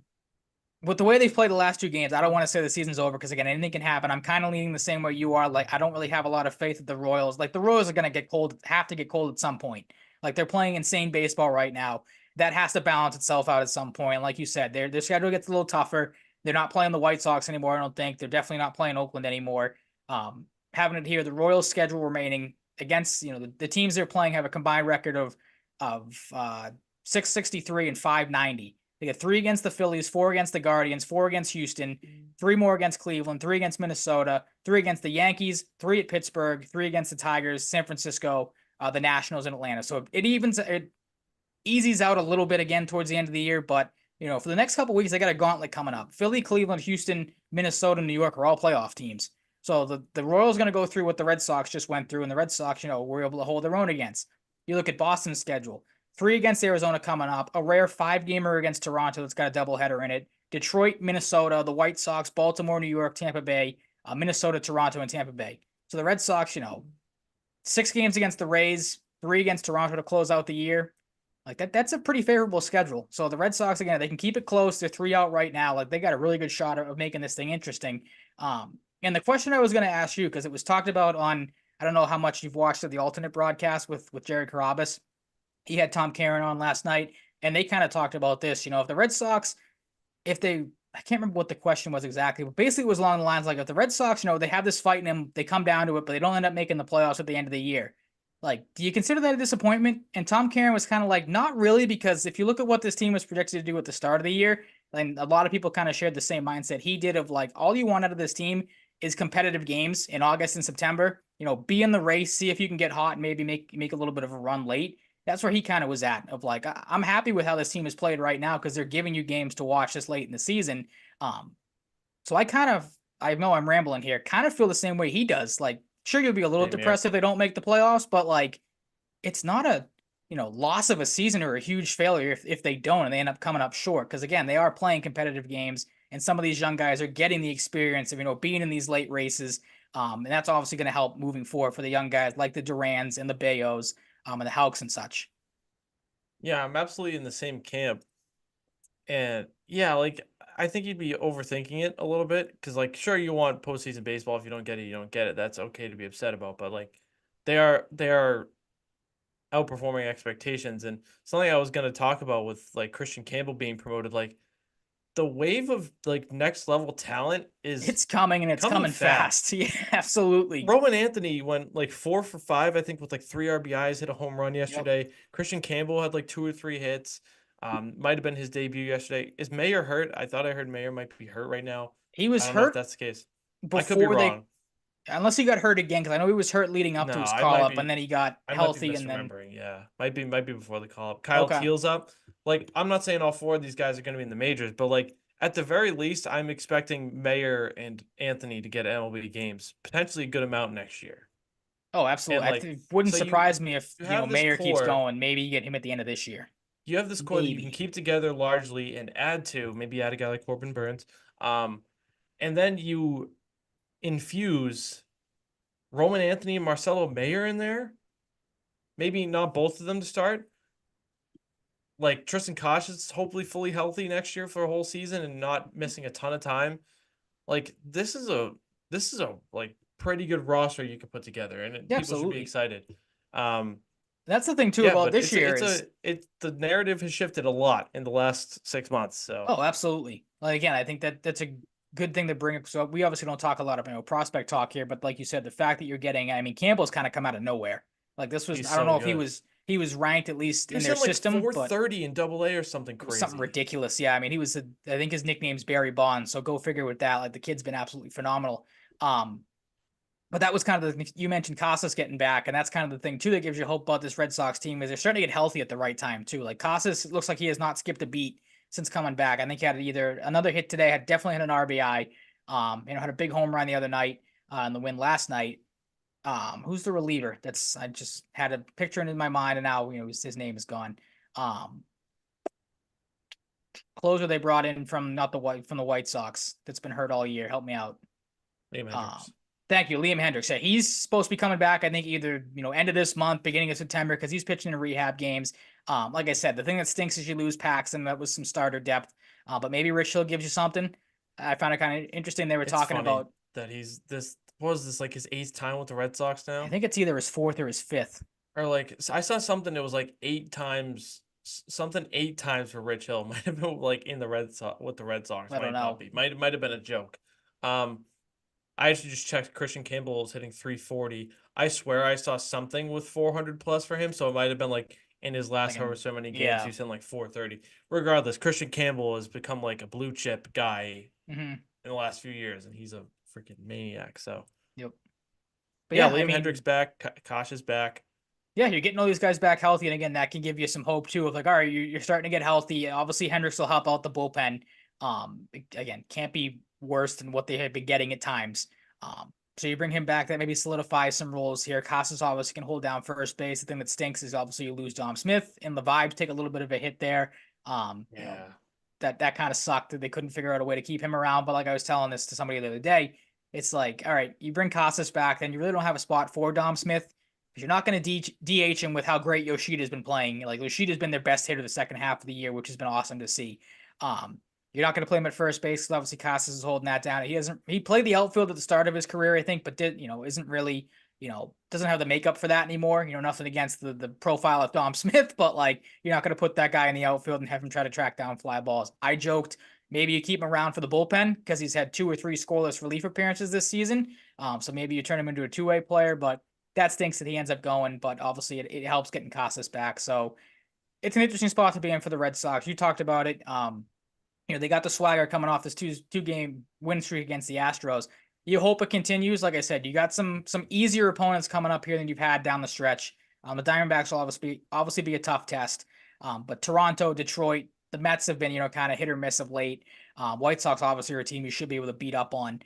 with the way they've played the last two games, I don't want to say the season's over because again, anything can happen. I'm kind of leaning the same way you are. Like, I don't really have a lot of faith that the Royals, like the Royals are gonna get cold, have to get cold at some point. Like they're playing insane baseball right now. That has to balance itself out at some point. Like you said, their schedule gets a little tougher. They're not playing the White Sox anymore. I don't think they're definitely not playing Oakland anymore. Having it here, the Royals schedule remaining against the teams they're playing have a combined record of 663 and 590. They got 3 against the Phillies, 4 against the Guardians, 4 against Houston, 3 more against Cleveland, 3 against Minnesota, 3 against the Yankees, 3 at Pittsburgh, 3 against the Tigers, San Francisco, the Nationals, and Atlanta. So it eases out a little bit again towards the end of the year, but for the next couple weeks, they got a gauntlet coming up. Philly, Cleveland, Houston, Minnesota, New York are all playoff teams. So the Royals going to go through what the Red Sox just went through, and the Red Sox, were able to hold their own against. You look at Boston's schedule. 3 against Arizona coming up, a rare 5-gamer against Toronto that's got a doubleheader in it. Detroit, Minnesota, the White Sox, Baltimore, New York, Tampa Bay, Minnesota, Toronto, and Tampa Bay. So the Red Sox, 6 games against the Rays, 3 against Toronto to close out the year. Like that's a pretty favorable schedule. So the Red Sox, again, they can keep it close. They're 3 out right now. Like they got a really good shot of making this thing interesting. And the question I was going to ask you, because it was talked about on, I don't know how much you've watched the alternate broadcast with Jerry Carabas. He had Tom Caron on last night, and they kind of talked about this. If the Red Sox, I can't remember what the question was exactly, but basically it was along the lines like if the Red Sox, they have this fight in them, they come down to it, but they don't end up making the playoffs at the end of the year. Like, do you consider that a disappointment? And Tom Caron was kind of like, not really, because if you look at what this team was projected to do at the start of the year, and a lot of people kind of shared the same mindset he did of like, all you want out of this team is competitive games in August and September. Be in the race, see if you can get hot, and maybe make a little bit of a run late. That's where he kind of was at of like, I'm happy with how this team is played right now because they're giving you games to watch this late in the season. Um, so I know I'm rambling here, kind of feel the same way he does. Like, sure, you'll be a little Same here. depressed if they don't make the playoffs, but like, it's not a, loss of a season or a huge failure if they don't and they end up coming up short. Because again, they are playing competitive games and some of these young guys are getting the experience of, being in these late races. And that's obviously going to help moving forward for the young guys like the Durans and the Bayos, and the Houks and such. Yeah, I'm absolutely in the same camp. And yeah, like I think you'd be overthinking it a little bit because, like, sure, you want postseason baseball. If you don't get it, you don't get it. That's okay to be upset about. But like, they are outperforming expectations. And something I was gonna talk about with like Christian Campbell being promoted, like the wave of like next level talent is It's coming and it's coming coming fast. fast. Yeah, absolutely. Roman Anthony went like 4 for 5, I think, with like 3 RBIs, hit a home run Yep. yesterday. Christian Campbell had like 2 or 3 hits. Might have been his debut yesterday. Is Mayer hurt? I thought I heard Mayer might be hurt right now. He I was don't know if hurt that's the case. I could be before wrong. unless he got hurt again, because I know he was hurt leading up No, to his call up, and then he got I might be healthy, and then misremembering. Yeah, might be before the call up. Kyle okay. Teal's up. Like, I'm not saying all 4 of these guys are going to be in the majors, but like at the very least, I'm expecting Mayer and Anthony to get MLB games, potentially a good amount next year. Oh, And absolutely. like, Wouldn't so you surprise me if you have this Mayer keeps core. going. Maybe you get him at the end of this year. You have this core that you can Maybe. keep together largely and add to, maybe add a guy like Corbin Burns. And then you infuse Roman Anthony and Marcelo Mayer in there. Maybe not both of them to start. Like Tristan Kosh is hopefully fully healthy next year for a whole season and not missing a ton of time. Like this is a like pretty good roster you could put together, and Yeah, people should be absolutely. excited. Um, That's the thing too yeah, about but this year is the narrative has shifted a lot in the last 6 months. So oh, absolutely. Like again, I think that's a good thing to bring up. So we obviously don't talk a lot of prospect talk here, but like you said, the fact that you're getting, I mean, Campbell's kind of come out of nowhere. Like this was, he's I don't so know if good. he was ranked at least He in was their hitting like system, but 430 in Double A or something it was something crazy. ridiculous. Yeah, I mean, I think his nickname's Barry Bonds, so go figure with that. Like the kid's been absolutely phenomenal. Um, but that was kind of you mentioned Casas getting back, and that's kind of the thing too that gives you hope about this Red Sox team is they're starting to get healthy at the right time too. Like Casas looks like he has not skipped a beat since coming back. I think he had either another hit today, had definitely had an RBI. Had a big home run the other night in the win last night. Who's the reliever? I just had a picture in my mind, and now his name is gone. Um, Closer they brought in from not the White from the White Sox that's been hurt all year. Help me out. Liam Hendricks. Thank you, Liam Hendricks. Yeah, he's supposed to be coming back. I think either end of this month, beginning of September, because he's pitching in rehab games. Like I said, the thing that stinks is you lose Paxton. That was some starter depth. But maybe Rich Hill gives you something. I found it kind of interesting. They were It's talking funny about. that he's this. What is this, like his eighth time with the Red Sox I now? think it's either his fourth or his fifth. Or like I saw something that was like 8 times, something 8 times for Rich Hill. Might have been like in the Red Sox with the Red Sox. I don't Might not know. be. Might have been a joke. Um, I actually just checked. Christian Campbell was hitting 340. I swear I saw something with 400 plus for him. So it might have been like in his last Like, however so many games yeah. he's in like 430. Regardless, Christian Campbell has become like a blue chip guy Mm-hmm. in the last few years, and he's a freaking maniac. So Yep. But yeah, yeah, I Liam Hendricks mean, back, Kosh is back. yeah, you're getting all these guys back healthy, and again, that can give you some hope too. Of like, all right, you're starting to get healthy. Obviously, Hendricks will help out the bullpen. Again, can't be worse than what they had been getting at times. So you bring him back, that maybe solidifies some roles here. Casas obviously can hold down first base. The thing that stinks is obviously you lose Dom Smith, and the vibes take a little bit of a hit there. Yeah. That kind of sucked that they couldn't figure out a way to keep him around. But like I was telling this to somebody the other day, it's like, all right, you bring Casas back, then you really don't have a spot for Dom Smith. You're not going to DH him with how great Yoshida's been playing. Like Yoshida's been their best hitter the second half of the year, which has been awesome to see. You're not going to play him at first base because obviously Casas is holding that down. He played the outfield at the start of his career, I think, but isn't really, doesn't have the makeup for that anymore. Nothing against the profile of Dom Smith, but like you're not going to put that guy in the outfield and have him try to track down fly balls. I joked maybe you keep him around for the bullpen because he's had 2 or 3 scoreless relief appearances this season. So maybe you turn him into a two-way player, but that stinks that he ends up going. But obviously it helps getting Casas back. So it's an interesting spot to be in for the Red Sox. You talked about it. They got the swagger coming off this two-game win streak against the Astros. You hope it continues. Like I said, you got some easier opponents coming up here than you've had down the stretch. The Diamondbacks will obviously be a tough test. But Toronto, Detroit, the Mets have been kind of hit or miss of late. White Sox obviously are a team you should be able to beat up on.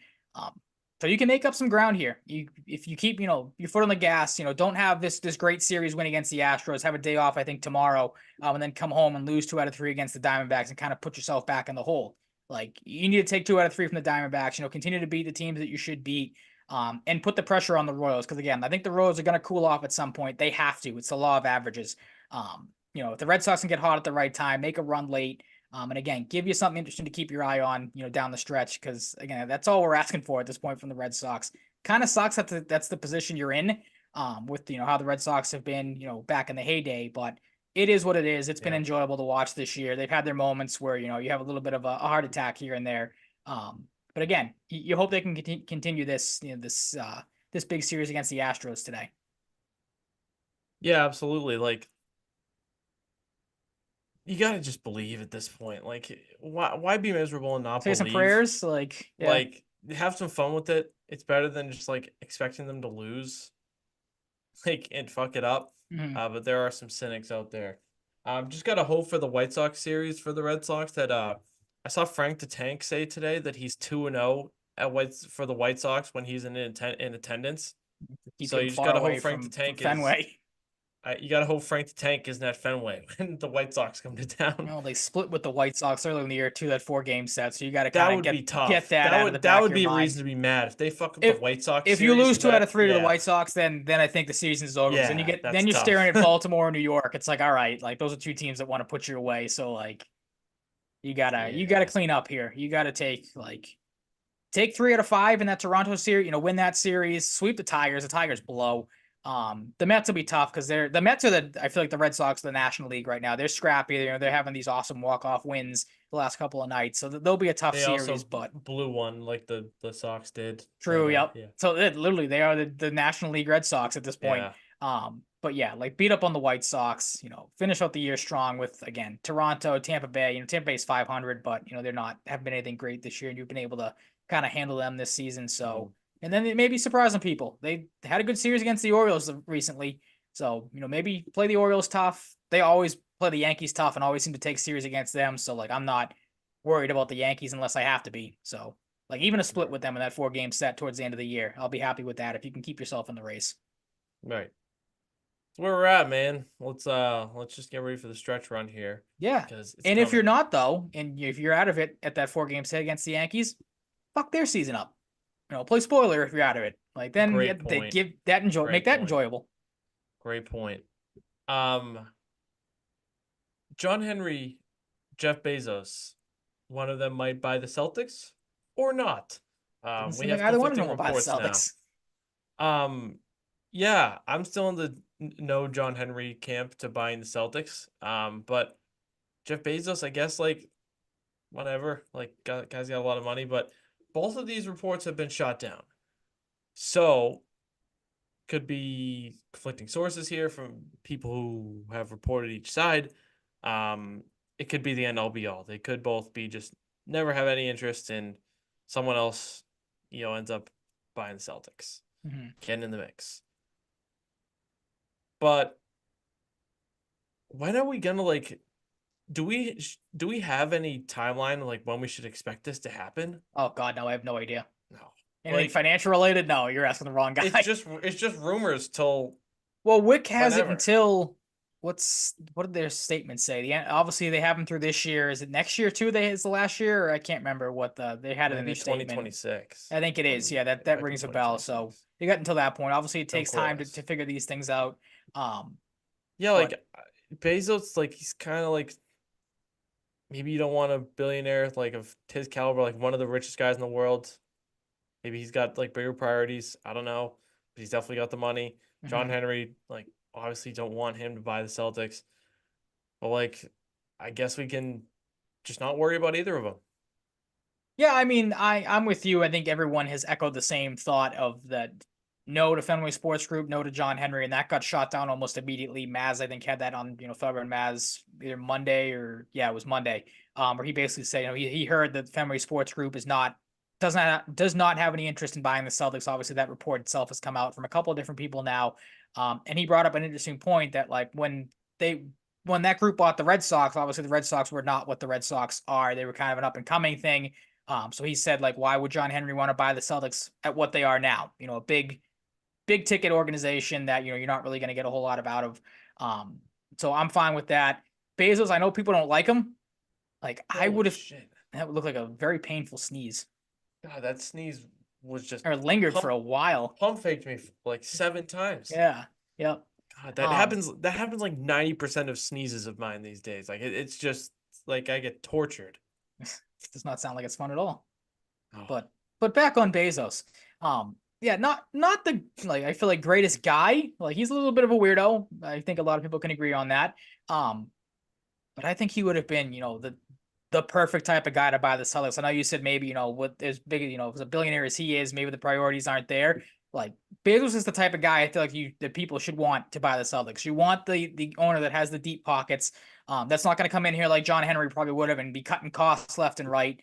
So you can make up some ground here. If you keep your foot on the gas, don't have this great series win against the Astros. Have a day off, I think tomorrow, and then come home and lose 2 out of 3 against the Diamondbacks and kind of put yourself back in the hole. Like you need to take 2 out of 3 from the Diamondbacks. Continue to beat the teams that you should beat, and put the pressure on the Royals because again, I think the Royals are going to cool off at some point. They have to. It's the law of averages. If the Red Sox can get hot at the right time, make a run late. And again, give you something interesting to keep your eye on, down the stretch. Because again, that's all we're asking for at this point from the Red Sox. Kind of sucks that that's the position you're in, with how the Red Sox have been, back in the heyday. But it is what it is. It's been enjoyable to watch this year. They've had their moments where you have a little bit of a heart attack here and there. But again, you hope they can continue this this big series against the Astros today. Yeah, absolutely. Like you gotta just believe at this point. Like why be miserable and not Say some believe? prayers, like yeah. Like have some fun with it. It's better than just like expecting them to lose, like and fuck it up. Mm-hmm. But there are some cynics out there. Just gotta hope for the White Sox series for the Red Sox that I saw Frank the Tank say today that he's 2-0 for the White Sox when he's in attendance. Keep So him you just far gotta away hope Frank the from Tank is. Fenway. You gotta hope Frank the Tank isn't at Fenway when the White Sox come to town. Well, they split with the White Sox earlier in the year too, that 4-game set. So you got to That kind of would be get tough. that out of the That back of would your be a mind. reason to be mad if they fuck up the If White Sox if you series. lose Because 2 out of 3 to the yeah, White Sox, then I think the season's over. Then yeah, that's you're tough. staring at Baltimore and New York. It's like, all right, like those are 2 teams that want to put you away. So like you gotta Yeah. clean up here. You gotta take 3 out of 5 in that Toronto series. Win that series, sweep the Tigers. The Tigers blow. The Mets will be tough because the Mets are I feel like the Red Sox of the National League right now. They're scrappy. They're having these awesome walk-off wins the last couple of nights. So they'll be a tough They series, also but blew one like the Sox did. true. But, Yep. yeah. So literally they are the National League Red Sox at this point. Yeah. But yeah, like beat up on the White Sox, finish out the year strong with again, Toronto, Tampa Bay. Tampa Bay's 500, but they're haven't been anything great this year, and you've been able to kind of handle them this season. So, and then it may be surprising people. They had a good series against the Orioles recently. So, maybe play the Orioles tough. They always play the Yankees tough and always seem to take series against them. So like I'm not worried about the Yankees unless I have to be. So like even a split with them in that 4-game set towards the end of the year, I'll be happy with that if you can keep yourself in the race. Right. That's where we're at, man. Let's just get ready for the stretch run here. Yeah. Because And if you're not though, and if you're out of it at that 4-game set against the Yankees, fuck their season up. play spoiler if you're out of it. Like then yeah, Great they point. give that make Great that point. enjoyable. Great point. Um, John Henry, Jeff Bezos, one of them might buy the Celtics or not. Doesn't We seem like have either one of them conflicting will buy the reports now. Celtics. Um, yeah, I'm still in the no John Henry camp to buying the Celtics. But Jeff Bezos, I guess, like whatever, like guy's got a lot of money, but both of these reports have been shot down. So could be conflicting sources here from people who have reported each side. Um, it could be the end all be all. They could both be just never have any interest in someone else, ends up buying the Celtics, Mhm. getting in the mix. But when are we gonna like do we have any timeline like when we should expect this to happen? Oh God, no, I have no idea. No. Anything Like financial related? No, you're asking the wrong it's guy. just it's just rumors till Well, Wick has it whenever. until what did their statement say? Obviously they have him through this year. Is it next year too? They is the last year, or I can't remember what they had it in Maybe their statement. 2026. I think it is. Yeah, It that might be rings a bell. So 2026. they got until that point. Obviously, it Don't takes quote time us. to figure these things out. Um, Yeah, but like Bezos, like he's kind of like maybe you don't want a billionaire like of his caliber, like one of the richest guys in the world. Maybe he's got like bigger priorities. I don't know, but he's definitely got the money. John mhm. Henry, like obviously don't want him to buy the Celtics, but like I guess we can just not worry about either of them. Yeah, I mean, I'm with you. I think everyone has echoed the same thought of that. No to Fenway Sports Group, no to John Henry, and that got shot down almost immediately. Maz, I think, had that on Faber and Maz either Monday or yeah, it was Monday. Where he basically said, he heard that Fenway Sports Group does not have any interest in buying the Celtics. Obviously, that report itself has come out from a couple of different people now, and he brought up an interesting point that like they when that group bought the Red Sox, obviously the Red Sox were not what the Red Sox are. They were kind of an up and coming thing. So he said, like, why would John Henry want to buy the Celtics at what they are now? A big ticket organization that you're not really going to get a whole lot of out of. Um, so I'm fine with that. Bezos, I know people don't like him. Like I Holy would have, shit. that would look like a very painful sneeze, God, that sneeze was just or lingered for pump a while. pump faked me like 7 times. Yeah, yep. God, that Um, happens. That happens like 90% of sneezes of mine these days. Like it's just like I get tortured. does not sound like it's fun at all. Oh, But back on Bezos. Yeah, not the like I feel like greatest guy. Like he's a little bit of a weirdo. I think a lot of people can agree on that. Um, but I think he would have been, the perfect type of guy to buy the Celtics. I know you said maybe, with as big, as a billionaire as he is, maybe the priorities aren't there. Like Bezos is the type of guy I feel like that people should want to buy the Celtics. You want the owner that has the deep pockets. That's not going to come in here like John Henry probably would have and be cutting costs left and right.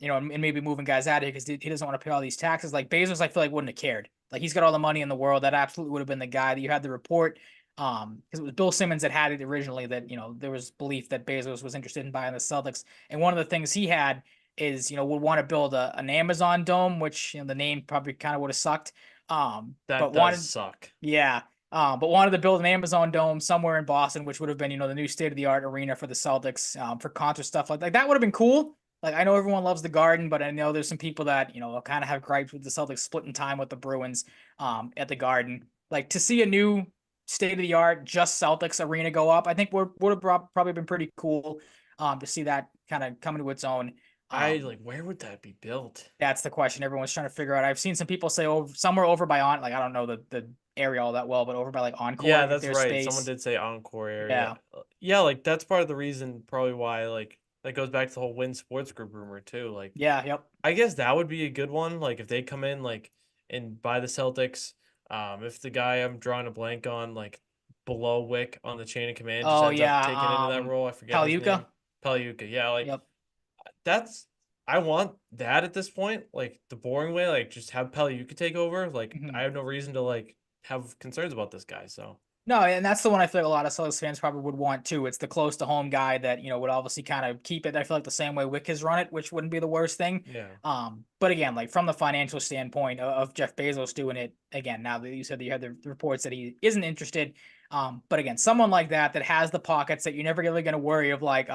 And maybe moving guys out of here because he doesn't want to pay all these taxes. Like Bezos, I feel like wouldn't have cared. Like he's got all the money in the world. That absolutely would have been the guy that you had the report. Because it was Bill Simmons that had it originally that there was belief that Bezos was interested in buying the Celtics, and one of the things he had is would want to build an Amazon dome, which the name probably kind of would have sucked. that But does wanted suck. yeah, but wanted to build an Amazon dome somewhere in Boston, which would have been the new state of the art arena for the Celtics for concert stuff like that. That would have been cool. Like I know everyone loves the Garden, but I know there's some people that kind of have gripes with the Celtics splitting time with the Bruins at the Garden. Like to see a new state of the art just Celtics arena go up, I think would have probably been pretty cool to see that kind of come into its own. I Um, like where would that be built? that's the question everyone's trying to figure out. I've seen some people say over somewhere over by like I don't know the area all that well, but over by like Encore, Yeah, if that's there's right. Someone space. did say Encore area. Yeah, Yeah, like that's part of the reason probably why like that goes back to the whole Win Sports Group rumor too. Like yeah, yep. I guess that would be a good one. Like if they come in like and buy the Celtics, if the guy I'm drawing a blank on like below Wick on the chain of command just Oh ends up yeah, taking into that role, I forget his name. Paluca. Palyuka. Yeah, like Yep. that's I want that at this point. Like the boring way, like just have Palyuka take over. Like I Mhm. have no reason to like have concerns about this guy. So No, and that's the one I feel like a lot of Celtics fans probably would want too. It's the close to home guy that would obviously kind of keep it. I feel like the same way Wick has run it, which wouldn't be the worst thing. yeah, But again, like from the financial standpoint of Jeff Bezos doing it again, now that you said that you had the reports that he isn't interested. But again, someone like that has the pockets that you're never really going to worry of like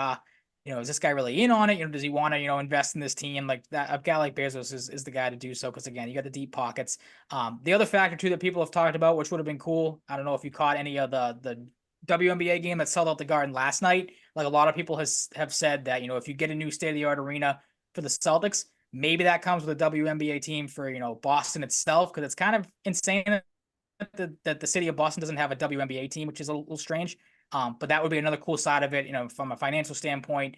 is this guy really in on it? Does he want to, invest in this team? Like that, a guy like Bezos is the guy to do so because again, you got the deep pockets. The other factor too that people have talked about, which would have been cool. I don't know if you caught any of the WNBA game that sold out the Garden last night. Like a lot of people have said that if you get a new state of the art arena for the Celtics, maybe that comes with a WNBA team for Boston itself because it's kind of insane that the city of Boston doesn't have a WNBA team, which is a little strange. But that would be another cool side of it, from a financial standpoint,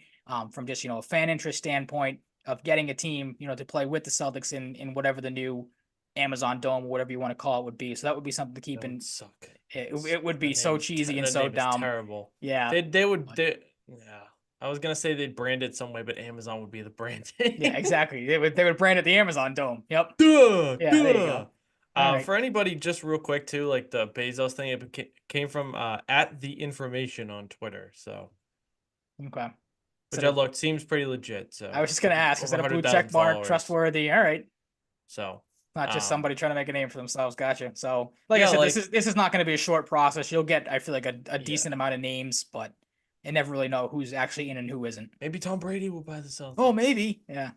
from just, a fan interest standpoint of getting a team, to play with the Celtics in whatever the new Amazon Dome, whatever you want to call it would be. So that would be something to keep in. Suck. It would be so cheesy and the so name is dumb. terrible. Yeah. Yeah. I was gonna say they'd brand it some way, but Amazon would be the brand. Yeah, exactly. They would brand it the Amazon Dome. Yep. Duh, Yeah, duh. there you go. Right. For anybody, just real quick too, like the Bezos thing, it came from at the information on Twitter. So, okay. which I looked seems pretty legit. So I was just gonna ask, is that a blue 100,000 check mark, followers. trustworthy? All right. So not just somebody trying to make a name for themselves. Gotcha. So, like I said, this is not going to be a short process. You'll get, I feel like, a decent amount of names, but you never really know who's actually in and who isn't. Maybe Tom Brady will buy the Celtics. Oh, maybe. Yeah.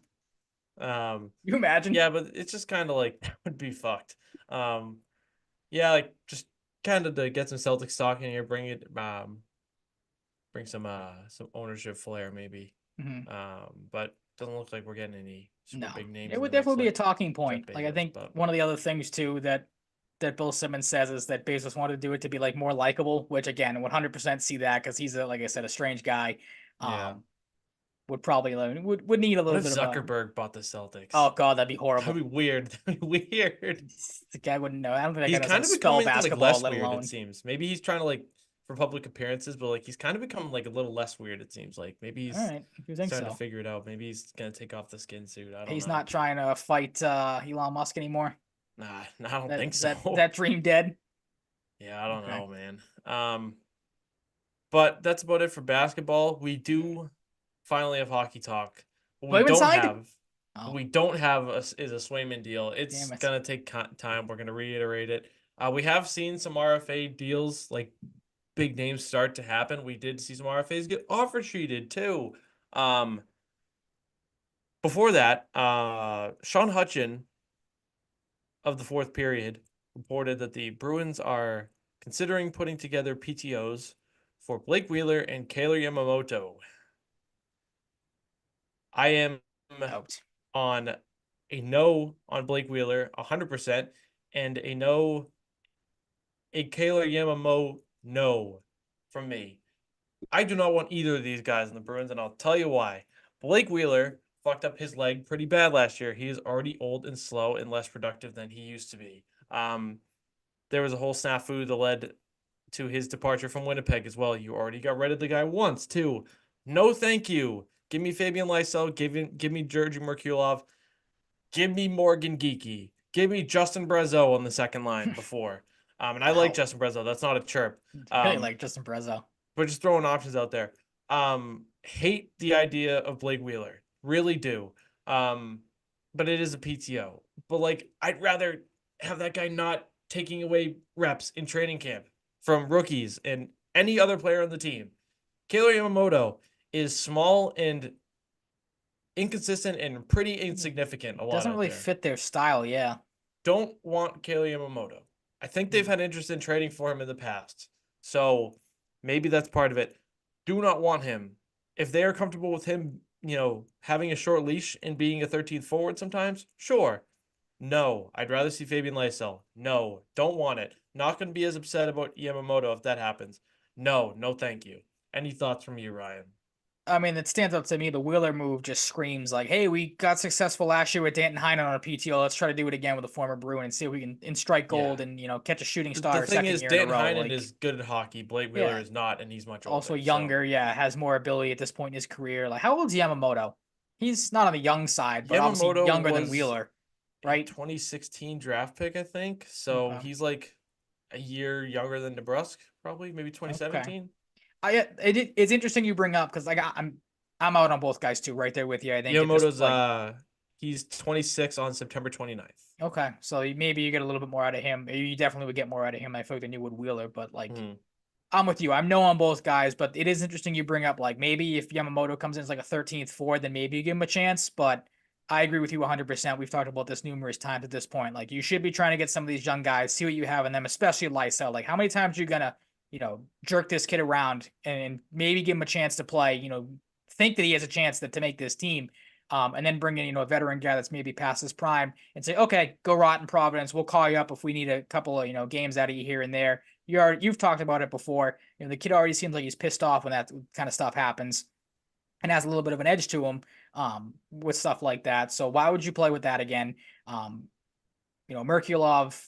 You imagine? Yeah, but it's just kind of like that would be fucked. Yeah, like just kind of to get some Celtics stock in here, bring some ownership flair maybe. But doesn't look like we're getting any super big names. It would definitely be a talking point. Bezos, like I think one of the other things too that Bill Simmons says is that Bezos wanted to do it to be like more likable, which again, 100% see that because he's like I said, a strange guy. Yeah. Would probably would need a little bit of Zuckerberg bought the Celtics. Oh god, that'd be horrible. That'd be weird. That'd be weird. The guy wouldn't know. I don't think he's that guy kind knows of becoming basketball, like less let weird. alone. It seems maybe he's trying to like for public appearances, but like he's kind of become like a little less weird. It seems like maybe he's if you think starting to figure it out. Maybe he's gonna take off the skin suit. I don't know. He's not trying to fight Elon Musk anymore. Nah, I don't think so. That dream dead. Yeah, I don't know, man. But that's about it for basketball. We do finally have hockey talk. What we don't have is a Swayman deal. It's gonna take time. We're gonna reiterate it. We have seen some RFA deals, like big names, start to happen. We did see some RFAs get offer sheeted too. Before that, Sean Hutchin of the Fourth Period reported that the Bruins are considering putting together PTOs for Blake Wheeler and Kayler Yamamoto. I am out on a no on Blake Wheeler, 100%, and a Kayler Yamamoto no from me. I do not want either of these guys in the Bruins, and I'll tell you why. Blake Wheeler fucked up his leg pretty bad last year. He is already old and slow and less productive than he used to be. There was a whole snafu that led to his departure from Winnipeg as well. You already got rid of the guy once, too. No, thank you. Give me Fabian Lysell. Give me Georgi Merkulov. Give me Morgan Geekie. Give me Justin Brazeau on the second line before. And I like Justin Brazeau. That's not a chirp. I really like Justin Brazeau. But just throwing options out there. Hate the idea of Blake Wheeler. Really do. But it is a PTO. But like, I'd rather have that guy not taking away reps in training camp from rookies and any other player on the team. Kayler Yamamoto is small and inconsistent and pretty insignificant. Doesn't really fit their style, yeah. Don't want Kayler Yamamoto. I think they've had interest in trading for him in the past. So maybe that's part of it. Do not want him. If they are comfortable with him, having a short leash and being a 13th forward sometimes, sure. No, I'd rather see Fabian Lysell. No, don't want it. Not going to be as upset about Yamamoto if that happens. No, thank you. Any thoughts from you, Ryan? I mean, it stands out to me. The Wheeler move just screams like, hey, we got successful last year with Danton Heinen on a PTO. Let's try to do it again with a former Bruin and see if we can in strike gold and, catch a shooting star. The thing is, Danton Heinen is good at hockey. Blake Wheeler is not, and he's much older. Also younger, has more ability at this point in his career. Like, how old's Yamamoto? He's not on the young side, but obviously younger than Wheeler, right? 2016 draft pick, I think. So he's like a year younger than DeBrusque, probably, maybe 2017. Okay. It's interesting you bring up because like I'm out on both guys too, right there with you. I think Yamamoto's he's 26 on September 29th. Okay, so maybe you get a little bit more out of him. You definitely would get more out of him. I feel like than you would Wheeler, but like I'm with you. I'm no on both guys, but it is interesting you bring up like maybe if Yamamoto comes in as like a 13th forward, then maybe you give him a chance. But I agree with you 100%. We've talked about this numerous times at this point. Like you should be trying to get some of these young guys, see what you have in them, especially Lysell. Like how many times are you gonna, jerk this kid around and maybe give him a chance to play? Think that he has a chance to make this team. And then bring in, a veteran guy that's maybe past his prime and say, okay, go rot in Providence. We'll call you up if we need a couple of, games out of you here and there. You've talked about it before. The kid already seems like he's pissed off when that kind of stuff happens and has a little bit of an edge to him with stuff like that. So why would you play with that again? Merkulov,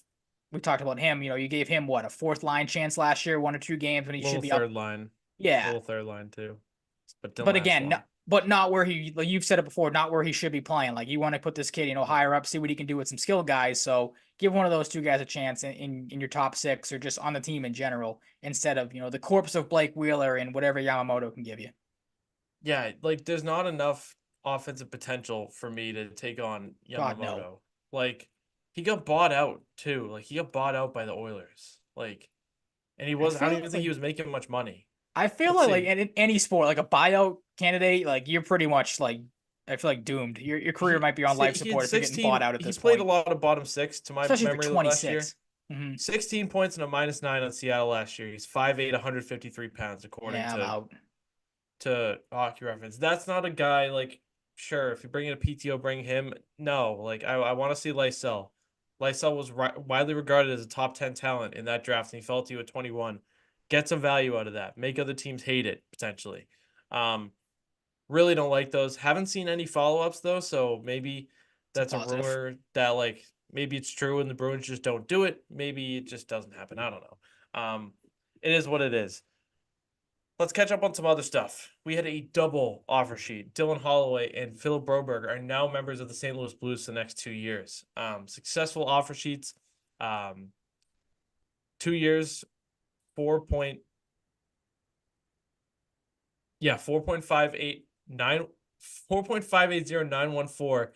we talked about him. You gave him what, a fourth line chance last year, 1 or 2 games when he should Little be up. third line. Yeah. Little third line too. But didn't But last again, long. but not where he, like you've said it before, not where he should be playing. Like you want to put this kid, higher up, see what he can do with some skill guys. So give one of those two guys a chance in your top six or just on the team in general, instead of, the corpse of Blake Wheeler and whatever Yamamoto can give you. Yeah, like there's not enough offensive potential for me to take on God, no. Yamamoto. Like he got bought out too. Like he got bought out by the Oilers. Like, and I I don't feel even think he like was making much money. I feel Let's like see. in any sport, like a buyout candidate, like you're pretty much like I feel like doomed. Your career might be on life He had support if you're getting bought 16. out at He this played a point, lot of bottom six to my especially if you're memory last year. 26. Mm-hmm. 16 points and a -9 on Seattle last year. He's 5'8", 153 pounds, according Yeah, I'm out. to Hockey Reference. That's not a guy like, sure, if you bring in a PTO, bring him. No, like I want to see Lysell. Lysell was widely regarded as a top 10 talent in that draft, and he fell to you at 21. Get some value out of that. Make other teams hate it potentially. Um, really don't like those. Haven't seen any follow-ups though, so maybe It's a that's a positive. rumor that like maybe it's true and the Bruins just don't do it. Maybe it just doesn't happen. I don't know. It is what it is. Let's catch up on some other stuff. We had a double offer sheet. Dylan Holloway and Philip Broberg are now members of the St. Louis Blues for the next 2 years. Successful offer sheets. 2 years, 4 yeah, 4.589 4.580914.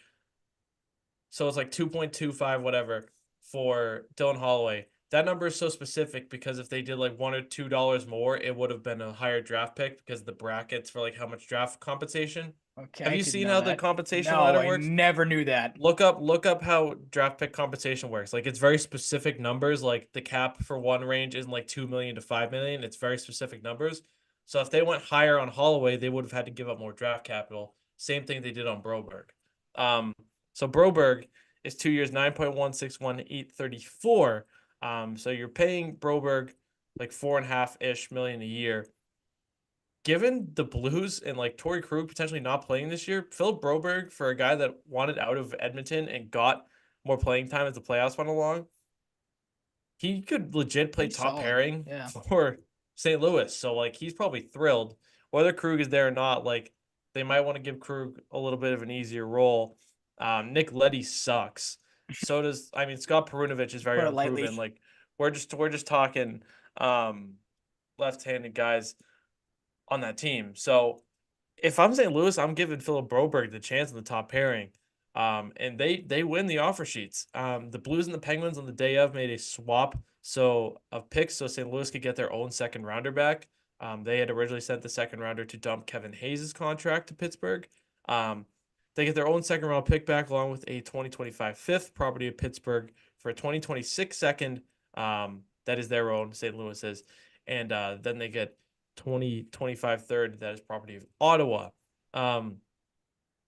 So it's like 2.25 whatever for Dylan Holloway. That number is so specific because if they did like $1 or $2 more, it would have been a higher draft pick because the brackets for like how much draft compensation. Okay, Have I you didn't seen know how the that. compensation No, ladder I works? never knew that. Look up how draft pick compensation works. Like it's very specific numbers. Like the cap for one range isn't like 2 million to 5 million. It's very specific numbers. So if they went higher on Holloway, they would have had to give up more draft capital. Same thing they did on Broberg. Um, so Broberg is 2 years, 9.161834. So you're paying Broberg like 4.5-ish million a year. Given the Blues and like Torrey Krug potentially not playing this year, Philip Broberg for a guy that wanted out of Edmonton and got more playing time as the playoffs went along, he could legit play Pretty top solid. pairing Yeah. for St. Louis. So like he's probably thrilled. Whether Krug is there or not, like they might want to give Krug a little bit of an easier role. Nick Leddy sucks. So does Scott Perunovich is very Put it unproven. lightly. Like we're just talking left-handed guys on that team. So if I'm St. Louis, I'm giving Philip Broberg the chance in the top pairing. And they win the offer sheets. The Blues and the Penguins on the day of made a swap of picks so St. Louis could get their own second rounder back. They had originally sent the second rounder to dump Kevin Hayes' contract to Pittsburgh. They get their own second round pick back along with a 2025 fifth property of Pittsburgh for a 2026 second. That is their own, St. Louis's. And then they get 2025 third that is property of Ottawa.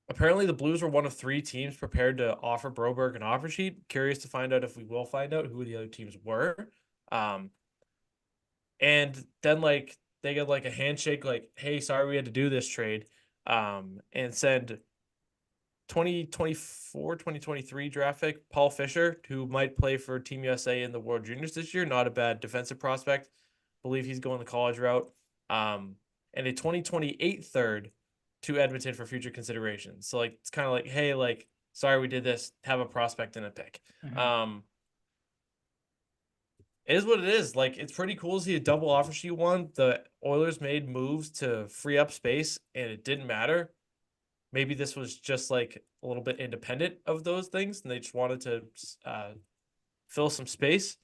Apparently the Blues were one of 3 teams prepared to offer Broberg an offer sheet. Curious to find out if we will find out who the other teams were. And then like they get like a handshake like, hey, sorry we had to do this trade. And send 2024, 2023 draft pick Paul Fisher, who might play for Team USA in the World Juniors this year. Not a bad defensive prospect. Believe he's going the college route. And a 2028 third to Edmonton for future consideration. So like it's kind of like, hey, like sorry we did this. Have a prospect and a pick. Mm-hmm. It is what it is. Like it's pretty cool to see a double offer sheet one. The Oilers made moves to free up space, and it didn't matter. Maybe this was just like a little bit independent of those things, and they just wanted to fill some space.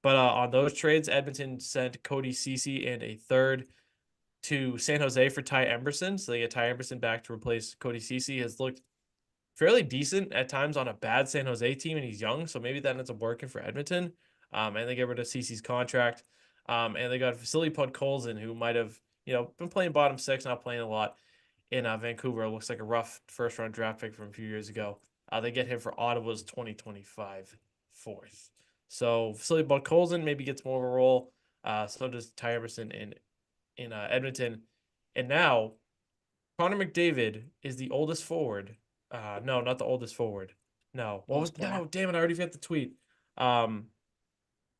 But on those trades, Edmonton sent Cody Ceci and a third to San Jose for Ty Emberson. So they get Ty Emberson back to replace Cody Ceci. Has looked fairly decent at times on a bad San Jose team, and he's young, so maybe that ends up working for Edmonton. And they get rid of Cece's contract. And they got Vasily Podkolzin, who might have been playing bottom six, not playing a lot in Vancouver. It looks like a rough first round draft pick from a few years ago. They get him for Ottawa's 2025 fourth. So Vasily Podkolzin maybe gets more of a role. So does Ty Emerson in Edmonton. And now Connor McDavid is the oldest forward. No, not the oldest forward. No, what was Oldest player. no? Damn it! I already forgot the tweet. Um,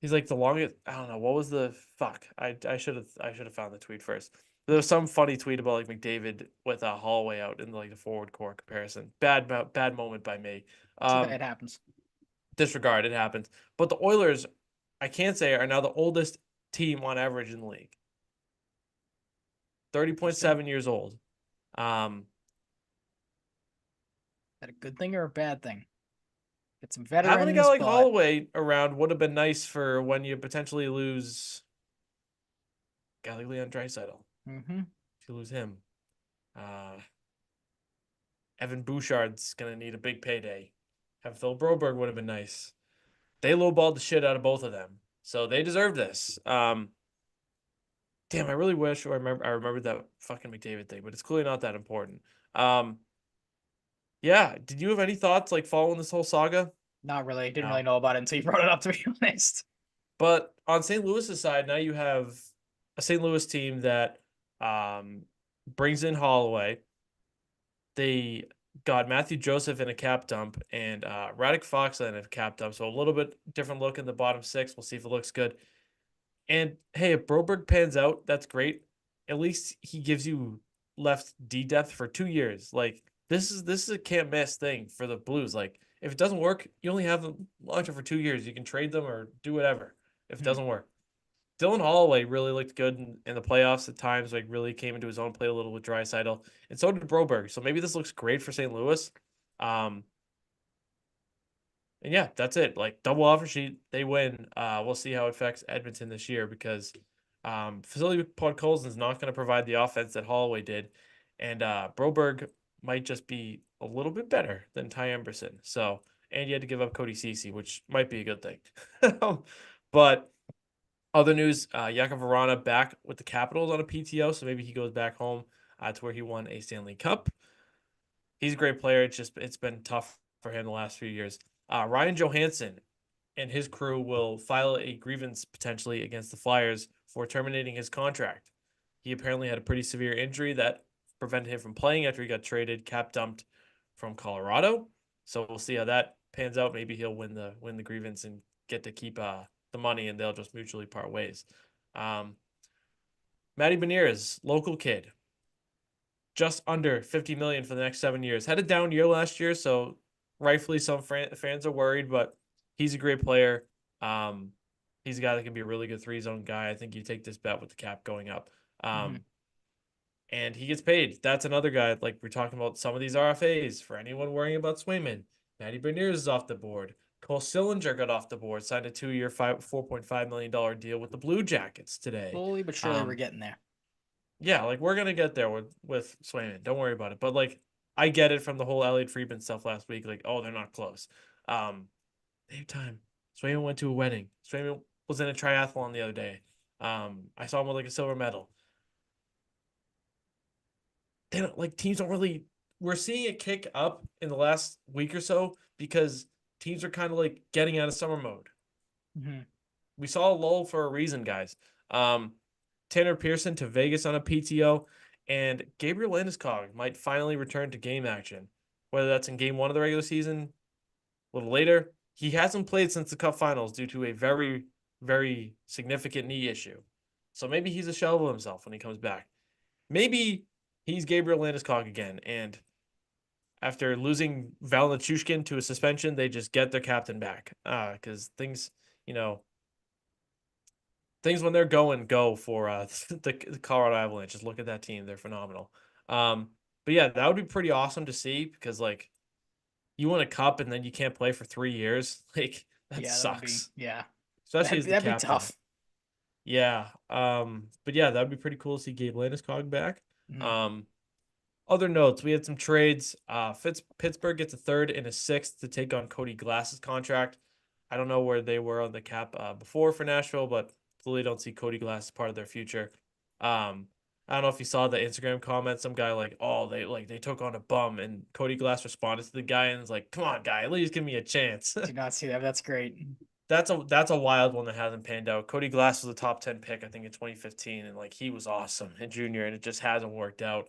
he's like the longest. I don't know what was the fuck. I should have found the tweet first. There was some funny tweet about like McDavid with a Holloway out in like the forward core comparison. Bad moment by me. Too bad Um, it happens. Disregard, it happens. But the Oilers, I can't say, are now the oldest team on average in the league. Interesting. 30.7 years old. Um, Is that a good thing or a bad thing? Get some Having a guy veterans, like but Holloway around would have been nice for when you potentially lose a guy like Leon Draisaitl. mm-hmm. If you lose him, uh, Evan Bouchard's gonna need a big payday. Have Phil Broberg would have been nice. They lowballed the shit out of both of them, so they deserve this. Damn, I really wish I remembered that fucking McDavid thing, but it's clearly not that important. Um, yeah. Did you have any thoughts like following this whole saga? Not really. Didn't really No. know about it until you brought it up, to be honest. But on St. Louis's side, now you have a St. Louis team that um, brings in Holloway. They got Matthew Joseph in a cap dump and Radek Fox in a cap dump. So a little bit different look in the bottom six. We'll see if it looks good. And hey, if Broberg pans out, that's great. At least he gives you left D depth for 2 years. Like this is a can't miss thing for the Blues. Like if it doesn't work, you only have them long term for 2 years. You can trade them or do whatever if it Hmm. doesn't work. Dylan Holloway really looked good in the playoffs at times, like really came into his own, played a little with Draisaitl, and so did Broberg. So maybe this looks great for St. Louis. Um, and yeah, that's it. Like double offer sheet, they win. We'll see how it affects Edmonton this year because Vasily Podkolzin is not going to provide the offense that Holloway did, and Broberg might just be a little bit better than Ty Emberson. So, and you had to give up Cody Ceci, which might be a good thing. But other news: Jakub Vrana back with the Capitals on a PTO, so maybe he goes back home to where he won a Stanley Cup. He's a great player. It's been tough for him the last few years. Ryan Johansson and his crew will file a grievance potentially against the Flyers for terminating his contract. He apparently had a pretty severe injury that prevented him from playing after he got traded, cap dumped from Colorado. So we'll see how that pans out. Maybe he'll win the grievance and get to keep the money, and they'll just mutually part ways. Um, Matty Beniers, local kid, just under 50 million for the next 7 years. Had a down year last year, so rightfully some fans are worried, but he's a great player. Um, he's a guy that can be a really good three zone guy. I think you take this bet with the cap going up. Hmm. And he gets paid. That's another guy. Like we're talking about some of these RFAs for anyone worrying about Swayman. Matty Beniers is off the board. Cole Sillinger got off the board, signed a 2 year, $4.5 million deal with the Blue Jackets today. Slowly but surely, we're Um, getting there. yeah, like we're gonna get there with Swayman. Don't worry about it. But like I get it from the whole Elliot Friedman stuff last week. Like, oh, they're not close. Um, they have time. Swayman went to a wedding. Swayman was in a triathlon the other day. I saw him with like a silver medal. They don't like teams don't really. We're seeing it kick up in the last week or so because teams are kind of like getting out of summer mode. Hmm. We saw a lull for a reason, guys. Um, Tanner Pearson to Vegas on a PTO, and Gabriel Landeskog might finally return to game action. Whether that's in game one of the regular season, a little later. He hasn't played since the Cup Finals due to a very, very significant knee issue. So maybe he's a shell of himself when he comes back. Maybe he's Gabriel Landeskog again, and after losing Val Nichushkin to a suspension, they just get their captain back. Because you know, things when they're going go for the Colorado Avalanche. Just look at that team; they're phenomenal. But yeah, that would be pretty awesome to see because like you win a cup and then you can't play for 3 years. Like that Yeah, that would be sucks. yeah. especially as the That'd be captain. tough. Yeah. But yeah, that'd be pretty cool to see Gabe Landeskog back. Mhm. Um, Other notes, we had some trades. Pittsburgh gets a third and a sixth to take on Cody Glass's contract. I don't know where they were on the cap before for Nashville, but clearly don't see Cody Glass as part of their future. Um, I don't know if you saw the Instagram comment. Some guy like, oh, they took on a bum, and Cody Glass responded to the guy and was like, "Come on, guy, at least give me a chance." Do not see that. That's great. That's a wild one that hasn't panned out. Cody Glass was a top 10 pick, I think, in 2015, and like he was awesome in junior, and it just hasn't worked out.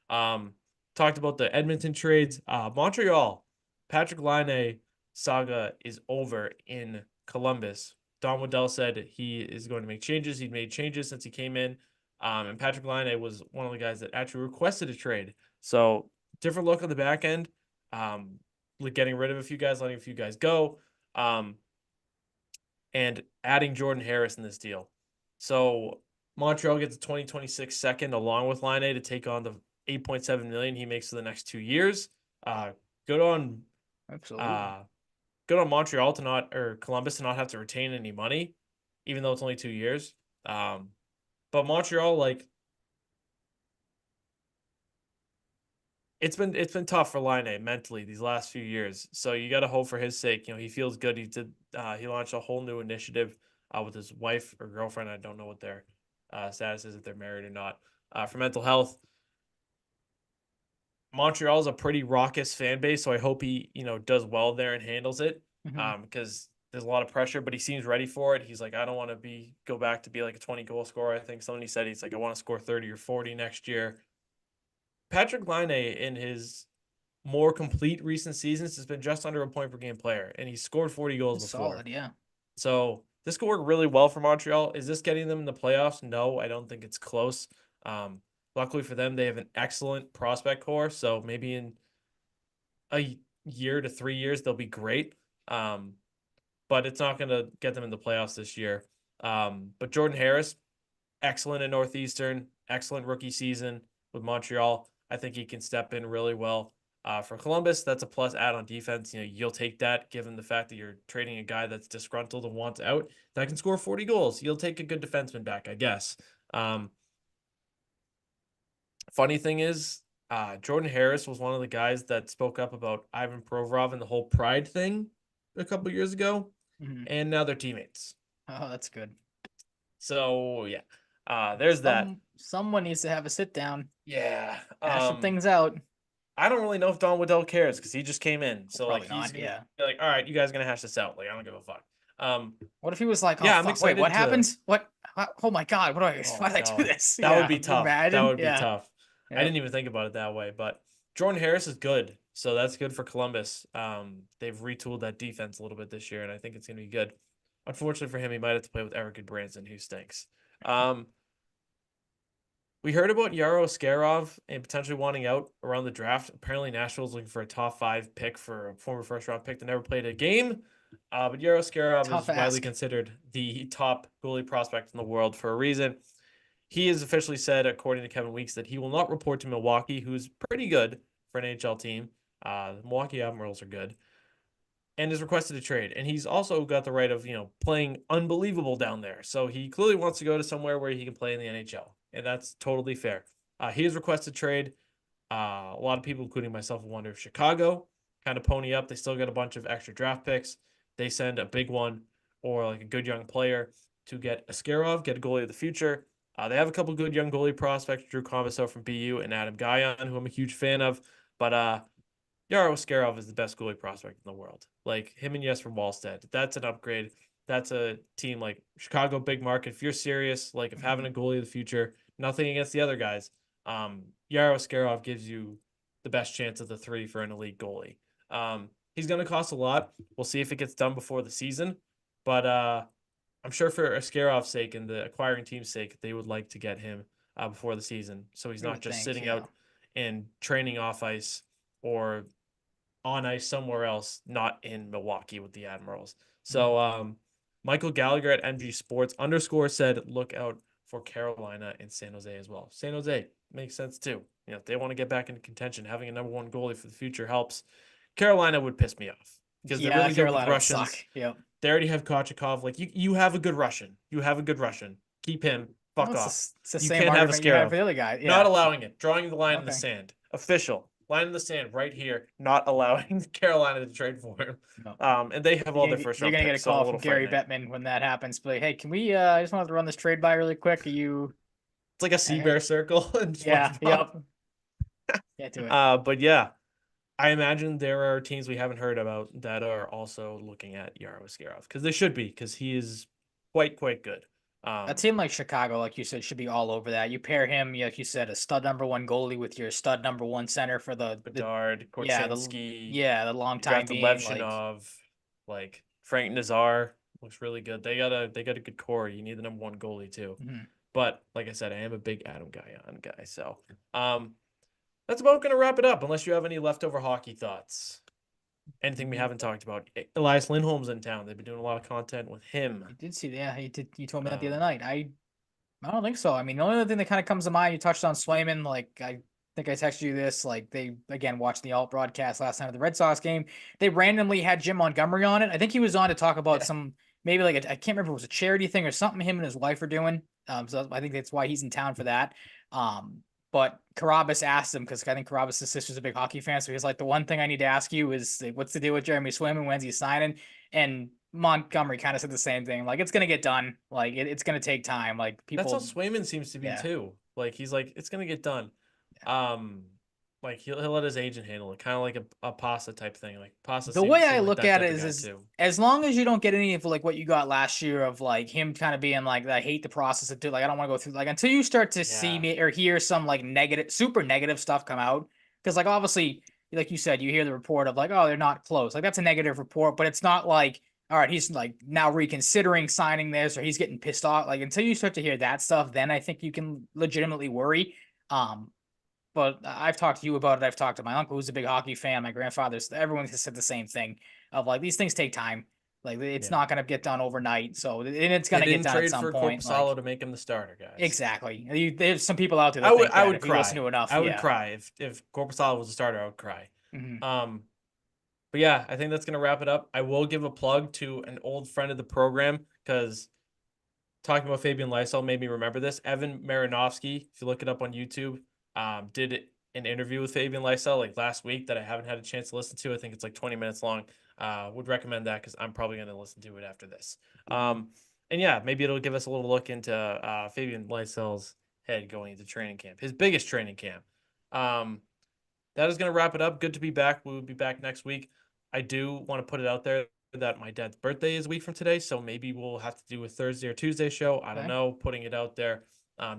Um, Talked about the Edmonton trades. Montreal, Patrick Laine saga is over in Columbus. Don Waddell said he is going to make changes. He'd made changes since he came in. And Patrick Laine was one of the guys that actually requested a trade. So different look on the back end. Like getting rid of a few guys, letting a few guys go. And adding Jordan Harris in this deal. So Montreal gets a 2026 second along with Line A to take on the 8.7 million he makes for the next 2 years. Uh, good on Absolutely. uh, good on Montreal to not or Columbus to not have to retain any money, even though it's only 2 years. But Montreal, like it's been tough for Line mentally these last few years. So you got to hope for his sake. He feels good. He launched a whole new initiative with his wife or girlfriend. I don't know what their status is if they're married or not. For mental health, Montreal is a pretty raucous fan base, so I hope he does well there and handles it. Mhm. Because there's a lot of pressure, but he seems ready for it. He's like, I don't want to go back to be like a 20 goal scorer. I think somebody said he's like, I want to score 30 or 40 next year. Patrick Laine in his more complete recent seasons has been just under a point per game player, and he scored 40 goals before. Solid, yeah. So this could work really well for Montreal. Is this getting them in the playoffs? No, I don't think it's close. Luckily for them, they have an excellent prospect core, so maybe in a year to 3 years they'll be great. But it's not going to get them in the playoffs this year. But Jordan Harris, excellent in Northeastern, excellent rookie season with Montreal. I think he can step in really well. For Columbus, that's a plus add on defense. You'll take that given the fact that you're trading a guy that's disgruntled and wants out that can score 40 goals. You'll take a good defenseman back, I guess. Funny thing is, Jordan Harris was one of the guys that spoke up about Ivan Provorov and the whole pride thing a couple years ago, Mhm. and now they're teammates. Oh, that's good. So yeah, there's that. Someone needs to have a sit down, Yeah. hash some things out. I don't really know if Don Waddell cares because he just came in. So like Probably he's not. gonna Yeah. be like, all right, you guys are gonna hash this out. Like I don't give a fuck. What if he was like, "Oh Yeah, I'm fuck, wait, what excited to. happened? What? Oh my god, what do I? Oh Why did I do no, this?" that would Yeah. be tough. That Imagine. would be Yeah. tough. I Yep. didn't even think about it that way, but Jordan Harris is good, so that's good for Columbus. They've retooled that defense a little bit this year, and I think it's gonna be good. Unfortunately for him, he might have to play with Eric Branson, who stinks. We heard about Yaro Skarov and potentially wanting out around the draft. Apparently, Nashville's looking for a top 5 pick for a former first round pick that never played a game. But Yaro Skarov Tough is widely ask. considered the top goalie prospect in the world for a reason. He has officially said, according to Kevin Weeks, that he will not report to Milwaukee, who's pretty good for an NHL team. The Milwaukee Admirals are good, and is requested a trade. And he's also got the right of, playing unbelievable down there. So he clearly wants to go to somewhere where he can play in the NHL. And that's totally fair. He has requested trade. A lot of people, including myself, wonder if Chicago kind of pony up. They still got a bunch of extra draft picks. They send a big one or like a good young player to get Askarov, get a goalie of the future. They have a couple good young goalie prospects, Drew Combiso from BU and Adam Guyon, who I'm a huge fan of. But Yaro Skarov is the best goalie prospect in the world. Like him and Jesper Wallstedt, that's an upgrade. That's a team like Chicago, big market. If you're serious, like if having a goalie of the future, nothing against the other guys. Yaro Skarov gives you the best chance of the 3 for an elite goalie. He's going to cost a lot. We'll see if it gets done before the season, but I'm sure for Askarov's sake and the acquiring team's sake, they would like to get him before the season, so he's You not would just think, sitting yeah. out and training off ice or on ice somewhere else, not in Milwaukee with the Admirals. So Michael Gallagher at MG Sports _ said, look out for Carolina and San Jose as well. San Jose makes sense too. If they want to get back into contention, having a #1 goalie for the future helps. Carolina would piss me off because they're Yeah, really good with Carolina would Russians. suck. Yep. They already have Kochikov. Like you have a good Russian. You have a good Russian. Keep him. Well, Fuck off. it's the You same can't have a argument you had for Scarab. the other guy. Not Yeah. allowing it. Drawing the line in the Okay. sand. Official. Line in the sand right here. Not allowing Carolina to trade for him. No. And they have all their first You're round gonna get a picks, so I'm a call from little Gary frightening. Bettman when that happens. But like, hey, can we? I just wanted to run this trade by really quick. Are you? It's like a sea bear circle in Yeah. SpongeBob. Yep. Can't do it. But yeah, I imagine there are teams we haven't heard about that are also looking at Yaroslav because they should be because he is quite good. A team like Chicago, like you said, should be all over that. You pair him, like you said, a stud number one goalie with your stud number one center for the Bedard, yeah Korchinski, the long you time drafted being like Levchinov, like Frank Nazar looks really good. They got a good core. You need the number one goalie too. mhm. But like I said, I am a big Adam guy. So that's about gonna wrap it up. Unless you have any leftover hockey thoughts. Anything we haven't talked about. Elias Lindholm's in town. They've been doing a lot of content with him. You did see, yeah, he did. You told me that the other Um, night. I don't think so. I mean, the only other thing that kind of comes to mind, you touched on Swayman. Like, I think I texted you this. Like, they again watched the alt broadcast last night of the Red Sox game. They randomly had Jim Montgomery on it. I think he was on to talk about yeah. some maybe like I can't remember if it was a charity thing or something him and his wife are doing. So I think that's why he's in town for that. But Carabas asked him because I think Carabas' sister's a big hockey fan. So he's like, the one thing I need to ask you is what's the deal with Jeremy Swayman? When's he signing? And Montgomery kind of said the same thing. Like, it's gonna get done. Like, it's gonna take time. Like, That's how people, Swayman seems to be yeah. too. Like he's like, it's gonna get done. Yeah. Like he'll let his agent handle it, kind of like a Pasta type thing. Like Pasta The way I seemed like look that at type it of guy is too. as long as you don't get any of like what you got last year of like him kind of being like, I hate the process of like I don't want to go through like until you start to see Yeah, me or hear some like negative, super negative stuff come out. Because like obviously, like you said, you hear the report of like, oh, they're not close. Like that's a negative report, but it's not like, all right, he's like now reconsidering signing this or he's getting pissed off. Like until you start to hear that stuff, then I think you can legitimately worry. Um, but I've talked to you about it. I've talked to my uncle, who's a big hockey fan. My grandfather's. Everyone has said the same thing of like these things take time. Like it's yeah. not gonna get done overnight. So and it's They gonna get didn't done at trade some for point. Like Korpisalo to make him the starter, guys. exactly. There's some people out there that think I that would if you listen cry. to enough, I would yeah. cry if Korpisalo was a starter. I would cry. Hmm. Um, but yeah, I think that's gonna wrap it up. I will give a plug to an old friend of the program because talking about Fabian Lysell made me remember this. Evan Marinovsky, if you look it up on YouTube, did an interview with Fabian Lysell like last week that I haven't had a chance to listen to. I think it's like 20 minutes long. Would recommend that because I'm probably going to listen to it after this. And yeah, maybe it'll give us a little look into Fabian Lysell's head going into training camp, his biggest training camp. That is going to wrap it up. Good to be back. We will be back next week. I do want to put it out there that my dad's birthday is a week from today, so maybe we'll have to do a Thursday or Tuesday show. I don't Okay. know. Putting it out there.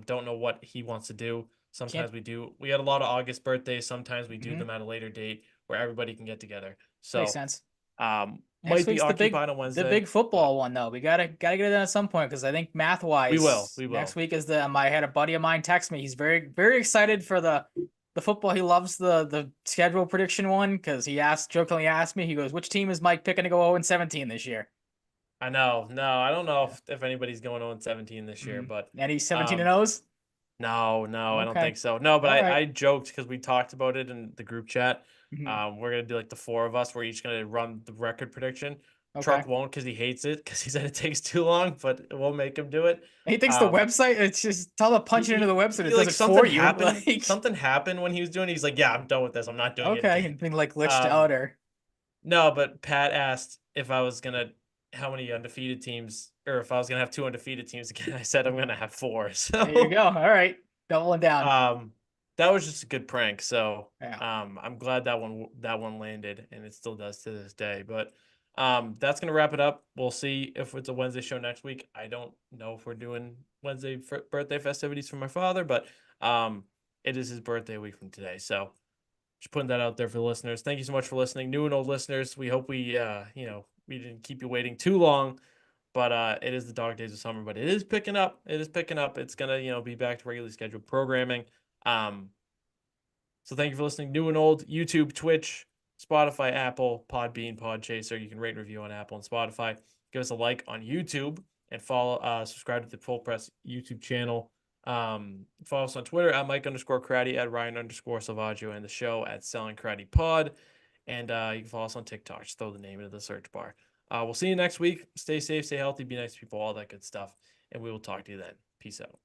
Don't know what he wants to do. Can't. Sometimes we do. We had a lot of August birthdays. Sometimes we do Hmm. them at a later date where everybody can get together. Makes So sense. Next might be week's occupied on the Wednesday, big but football one though. We gotta get it done at some point because I think math we will. wise, We next will. week is the. I had a buddy of mine text me. He's very excited for the football. He loves the schedule prediction one because he jokingly asked me. He goes, "Which team is Mike picking to go 0-17 this year?" I know. No, I don't know Yeah. if anybody's going on 17 this year, Mm-hmm. but And he's 17 and um, O's. no, I don't Okay. think so. No, but All right. I joked because we talked about it in the group chat. Mm-hmm. We're gonna do like the four of us. We're each gonna run the record prediction. Okay. Truck won't because he hates it because he said it takes too long, but we'll make him do it. He thinks the Um, website. It's just tell the punch it into the website. It does like it for something you. happened. Like Something happened when he was doing it. He's like, yeah, I'm done with this. I'm not doing it okay, again. and being like glitched Um, out or no, but Pat asked if I was gonna how many undefeated teams or if I was gonna have two undefeated teams again. I said I'm gonna have four. there you So go. All right, doubling down. um that was just a good prank. So Yeah. I'm glad that one landed and it still does to this day. But that's gonna wrap it up. We'll see if it's a Wednesday show next week. I don't know if we're doing Wednesday birthday festivities for my father, but it is his birthday week from today. So just putting that out there for the listeners. Thank you so much for listening, new and old listeners. We hope we we didn't keep you waiting too long, but it is the dog days of summer, but it is picking up. It is picking up. It's gonna be back to regularly scheduled programming. Um, so thank you for listening, new and old. YouTube, Twitch, Spotify, Apple, Podbean, Podchaser. You can rate and review on Apple and Spotify. Give us a like on YouTube and subscribe to the Full Press YouTube channel. Follow us on Twitter at Mike_Cratty, at Ryan_Salvaggio, and the show at Selling Cratty Pod. And you can follow us on TikTok. Just throw the name into the search bar. We'll see you next week. Stay safe, stay healthy, be nice to people, all that good stuff. And we will talk to you then. Peace out.